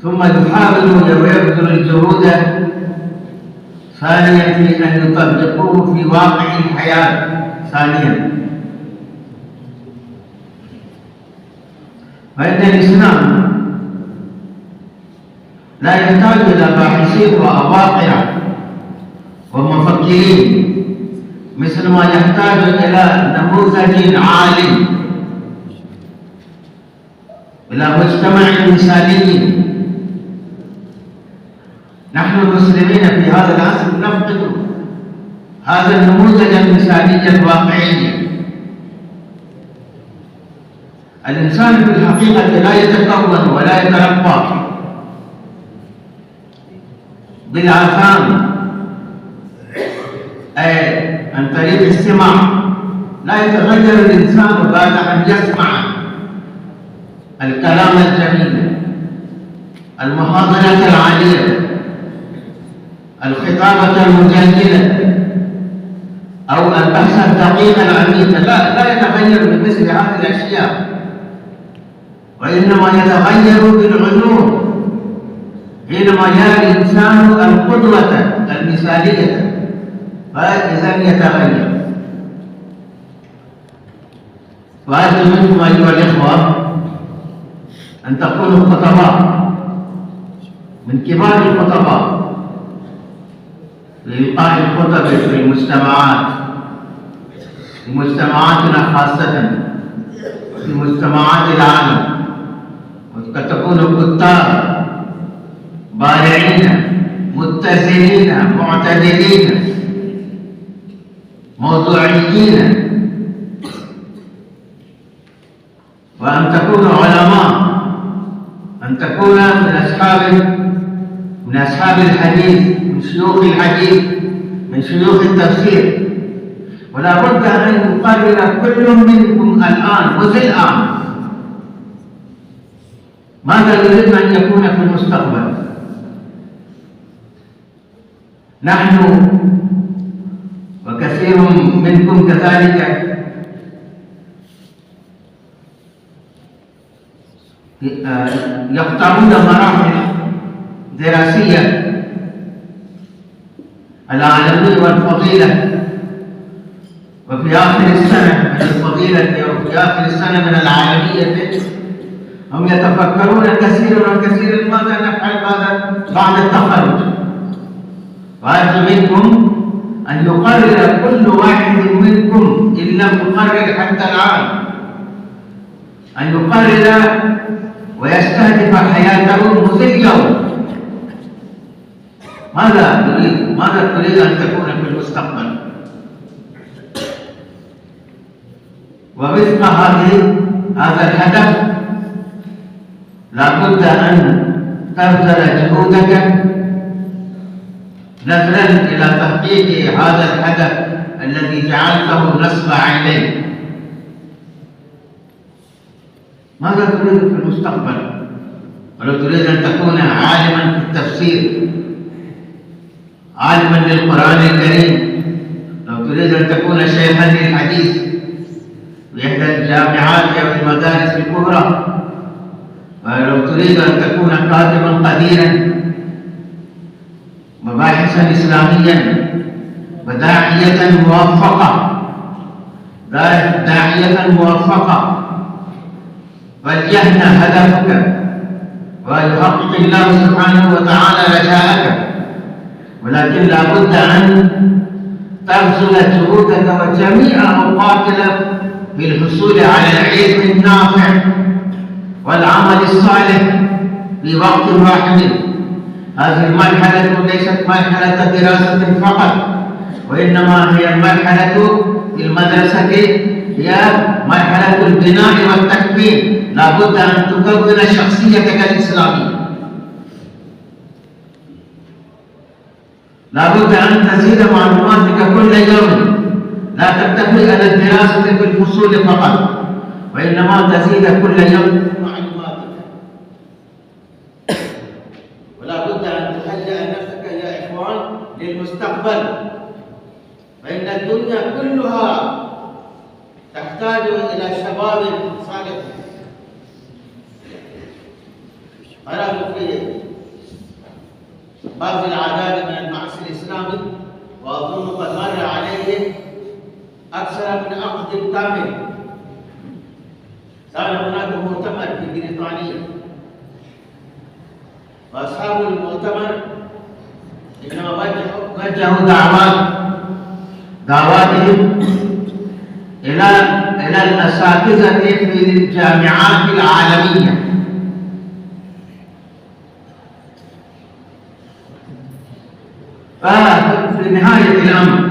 ثم يحاولوا ويبذلوا الجهود ثانيا في أن يطبقوه في واقع الحياة ثانيا. فإن الإسلام لا يحتاج إلى باحثين وأباطرة ومفكرين مثل ما يحتاج إلى نموذج عالي، إلى مجتمع مثالي. نحن المسلمين في هذا العصر نفقد هذا النموذج المثالي الواقعي. الإنسان في الحقيقة لا يتكون ولا يتربى بالآثام، أي عن طريق السمع. لا يتغير الإنسان بعد أن يسمع الكلام الجميل، المحاضرات العالية، الخطابة المجللة، أو البحث الدقيق العميق. لا يتغير بمثل هذه الأشياء، وإنما يتغير بالعلوم حينما يرى الإنسان القدوة المثالية، فإذا يتغير. وأرجو منكم أيها الإخوة أن تكونوا خطباء من كبار الخطباء لإلقاء الخطب في المجتمعات، في مجتمعاتنا خاصة في مجتمعات العالم، وتكونوا كتاب بارعين متزنين معتدلين موضوعيين، وأن تكونوا علماء، أن تكون من أصحاب الحديث، من شيوخ الحديث، من شيوخ التفسير. ولا بد أن يقرر كل منكم الآن وفي الآن ماذا يريد أن يكون في المستقبل. نحن وكثير منكم كذلك يقطعون مراحل دراسية العالمية والفضيلة، وفي آخر السنة من الفضيلة أو في آخر السنة من العالمية هم يتفكرون كثيرا ماذا نفعل بعد التخرج. وأرجو منكم أن يقرر كل واحد منكم إن لم يقرر حتى الآن أن يقرر ويستهدف حياته منذ اليوم. ماذا تريد أن تكون في المستقبل؟ ووفق هذا الهدف لا بد أن تبذل جهودك نظرا إلى تحقيق هذا الهدف الذي جعلته نصب عينيك. ماذا تريد في المستقبل؟ ولو تريد أن تكون عالما في التفسير، عالما للقرآن الكريم، لو تريد أن تكون شيخا للحديث في إحدى الجامعات أو المدارس الكبرى، ولو تريد أن تكون كاتبا قديرا مباحثا إسلاميا وداعية موفقة فليهنى هدفك ويحقق الله سبحانه وتعالى رجاءك. ولكن لا بد أن تبذل جهودك وجميع أوقاتك في الحصول على العلم النافع والعمل الصالح في وقت واحد. هذه المرحلة ليست مرحلة دراسة فقط، وإنما هي المرحلة في المدرسة هي مرحلة البناء والتكوين. لابد أن تكون شخصيتك الإسلامية، لابد أن تزيد معلوماتك كل يوم، لا تكتفي على الدراسة في الفصول فقط، وإنما تزيد كل يوم معلوماتك. ولا بد أن تهيئ نفسك يا إخوان للمستقبل، فإن الدنيا كلها تحتاج إلى شباب صالح. مررت في بعض العادات من البحث الإسلامي، وأظن قد مر عليه أكثر من عقد كامل. كان هناك مؤتمر في بريطانيا، وأصحاب المؤتمر إنما وجهوا دعواتهم إلى الأساتذة في الجامعات العالمية. ففي نهاية الأمر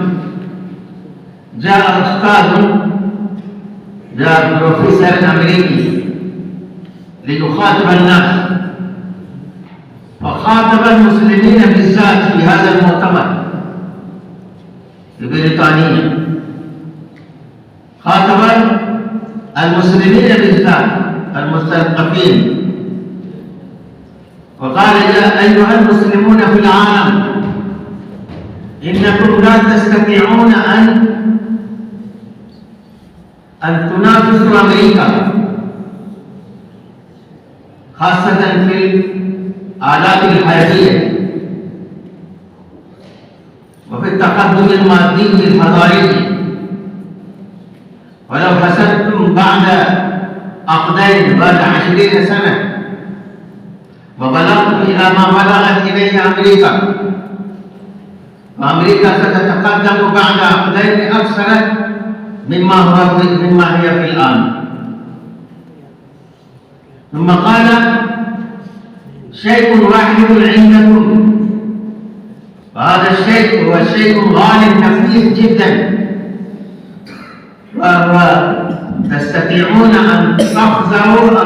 جاء بروفيسور أمريكي ليخاطب الناس، فخاطب المسلمين بالذات في هذا المؤتمر في بريطانيا. خاطب المسلمين بالذات المستضعفين، وقال: يا أيها المسلمون في العالم، إنكم لا تستطيعون أن تنافسوا أمريكا، خاصة في الآلات الحياتية وفي التقدم المادي الحضاري. ولو حسبتم بعد عقدين، بعد 20 سنة، وبلغتم إلى ما بلغت إليه أمريكا، وأمريكا ستتقدم بعد عقدين أكثر مما هي في الآن. ثم قال: شيء واحد عندكم، وهذا الشيء هو شيء غالي نفيس جدا، وهو تستطيعون أن تخضعوا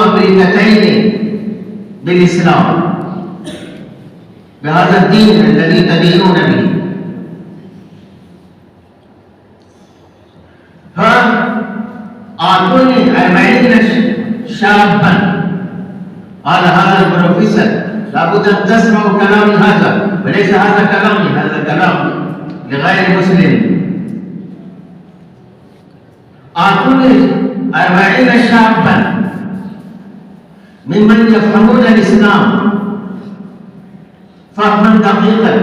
أمريكتين بالإسلام، بهذا الدين الذي تدينون به. فأعطوني 40 شابا. قال هذا البروفيسور: لابد أن تسمعوا كلامي هذا، وليس هذا كلامي، هذا كلامي لغير مسلم. أعطوني 40 شابا ممن يفهمون الإسلام فهما دقيقا،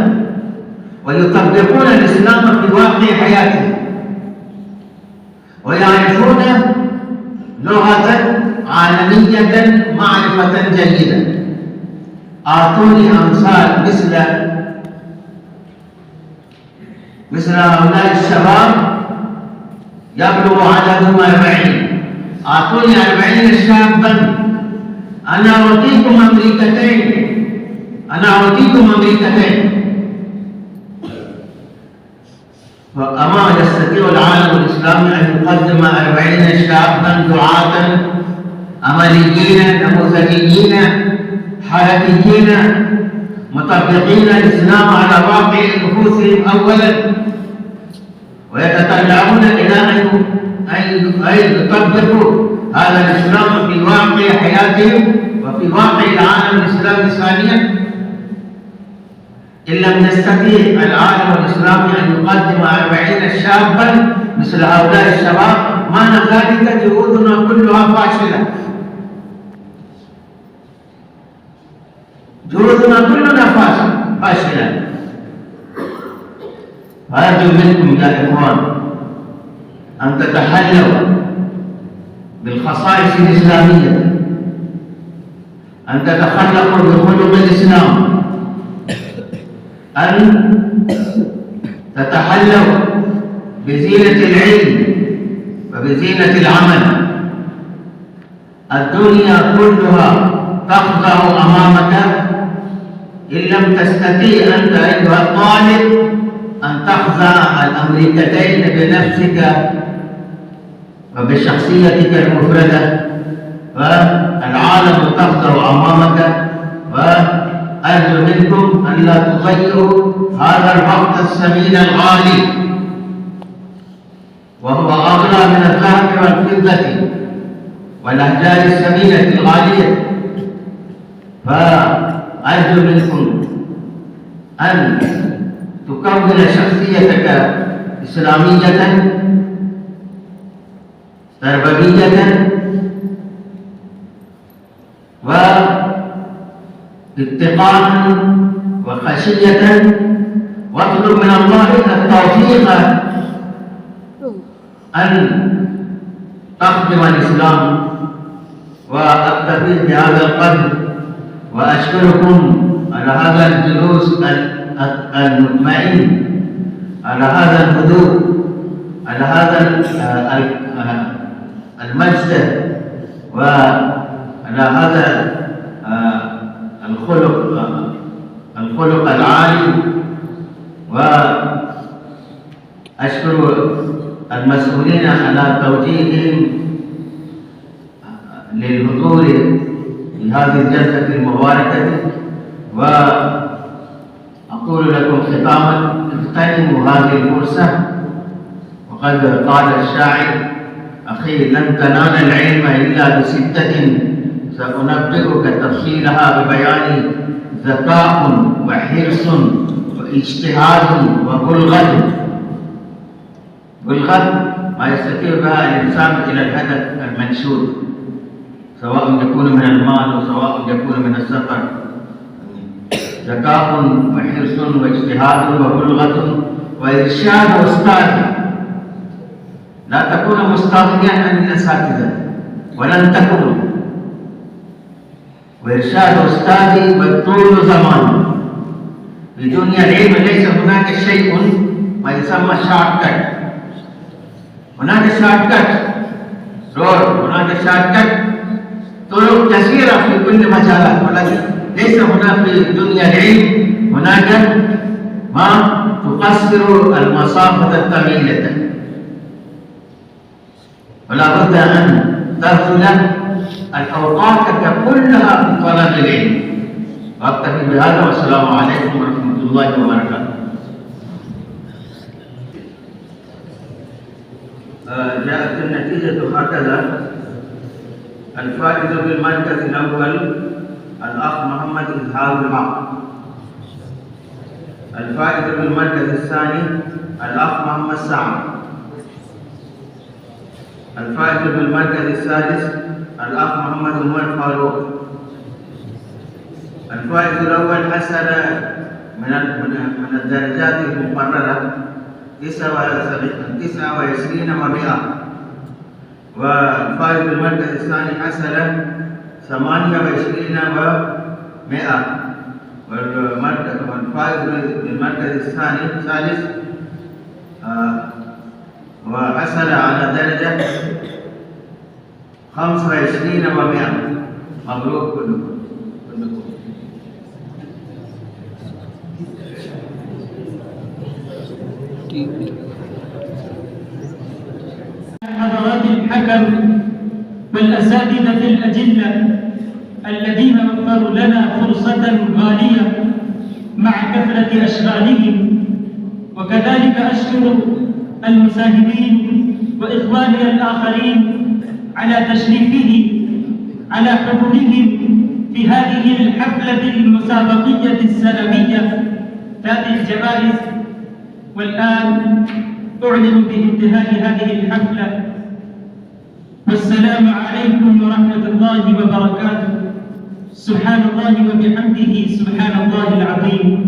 ويطبقون الإسلام في واقع حياتهم، ويعرفون لغة عالمية معرفة جيدة. أعطوني أمثال مثل هؤلاء الشباب يبلغ عددهم 40. أعطوني 40 شابا، أنا أعطيكم أمريكتين. فأما يستطيع العالم الإسلامي أن يقدم 40 شابا دعاة عمليين نموذجيين حركيين مطبقين الإسلام على واقع نفوسهم أولا، ويتطلعون إلى أن يطبقوا هذا الإسلام في واقع حياتهم وفي واقع العالم الإسلامي ثانيا؟ إن لم يستطيع العالم الإسلامي أن يقدم 40 شابا مثل هؤلاء الشباب، معنى ذلك جهودنا كلها فاشلة. جهودنا كلنا فاشلة. فأرجو منكم يا إخوان أن تتحلوا بالخصائص الإسلامية، أن تتخلقوا بخلق الإسلام، أن تتحلوا بزينة العلم وبزينة العمل. الدنيا كلها تخضع أمامك إن لم تستطيع أنت أيها الطالب أن تخضع الأمريكتين بنفسك وبشخصيتك المفردة، والعالم تخضع أمامك. وأرجو منكم أن لا تضيعوا هذا الوقت الثمين الغالي، وهو أغلى من الذهب والفضة والأحجار الثمينة الغالية. فأرجو منكم أن تكون شخصيتك إسلامية تربوية واتقاء وخشية، واطلب من الله التوفيق أن تخدم الإسلام. وأكتفي بهذا القدر، وأشكركم على هذا الجلوس المطمئن، على هذا الهدوء، على هذا المجد، وعلى هذا الخلق العالي. وأشكر المسؤولين على توجيههم للحضور في هذه الجلسة المباركة. وأقول لكم ختاما: اغتنموا هذه الفرصة. وقد قال الشاعر: أخي لن تنال العلم إلا بستة سأنبئك تفصيلها ببيان: ذكاء وحرص واجتهاد وبلغة. بلغة ما يستطيع بها الإنسان إلى الهدف المنشود، سواء يكون من المال وسواء يكون من السفر. ذكاء وحرص واجتهاد وبلغة وإرشاد أستاذ. لا تكون مستغنيا عن الأساتذة، ولن تكون. وإرشاد أستاذي وطول زمان. في دنيا العلم ليس هناك شيء ما يسمى شارت كت. هناك شارت كت رود، هناك شارت كت طرق كثيرة في كل مجالات، ولكن ليس هناك في دنيا العلم هناك ما تقصر المسافة الطويلة. ولا بد أن تبذل الأوقات كلها في طلب العلم. وأكتفي بهذا، والسلام عليكم ورحمة الله وبركاته. جاءت النتيجة هكذا: الفائز بالمركز الأول الأخ محمد إسحاق الحق. الفائز بالمركز الثاني الأخ محمد سعد. الفائز بالمركز السادس الأخ محمد عمر فاروق. الفائز الأول حصل من الدرجات المقررة 29 و100. والفائز بالمركز الثاني حصل 28 و100. والفائز بالمركز الثالث وحصل على درجة 25 و100. مبروك كلكم. حضرات الحكم والأساتذة الأجلة الذين وفروا لنا فرصة غالية مع كثرة أشغالهم، وكذلك أشكر المساهمين وإخواني الآخرين على تشريفه، على حضورهم في هذه الحفلة المسابقية السنوية ذات الجوائز. والآن أعلن بانتهاء هذه الحفلة، والسلام عليكم ورحمة الله وبركاته. سبحان الله وبحمده، سبحان الله العظيم.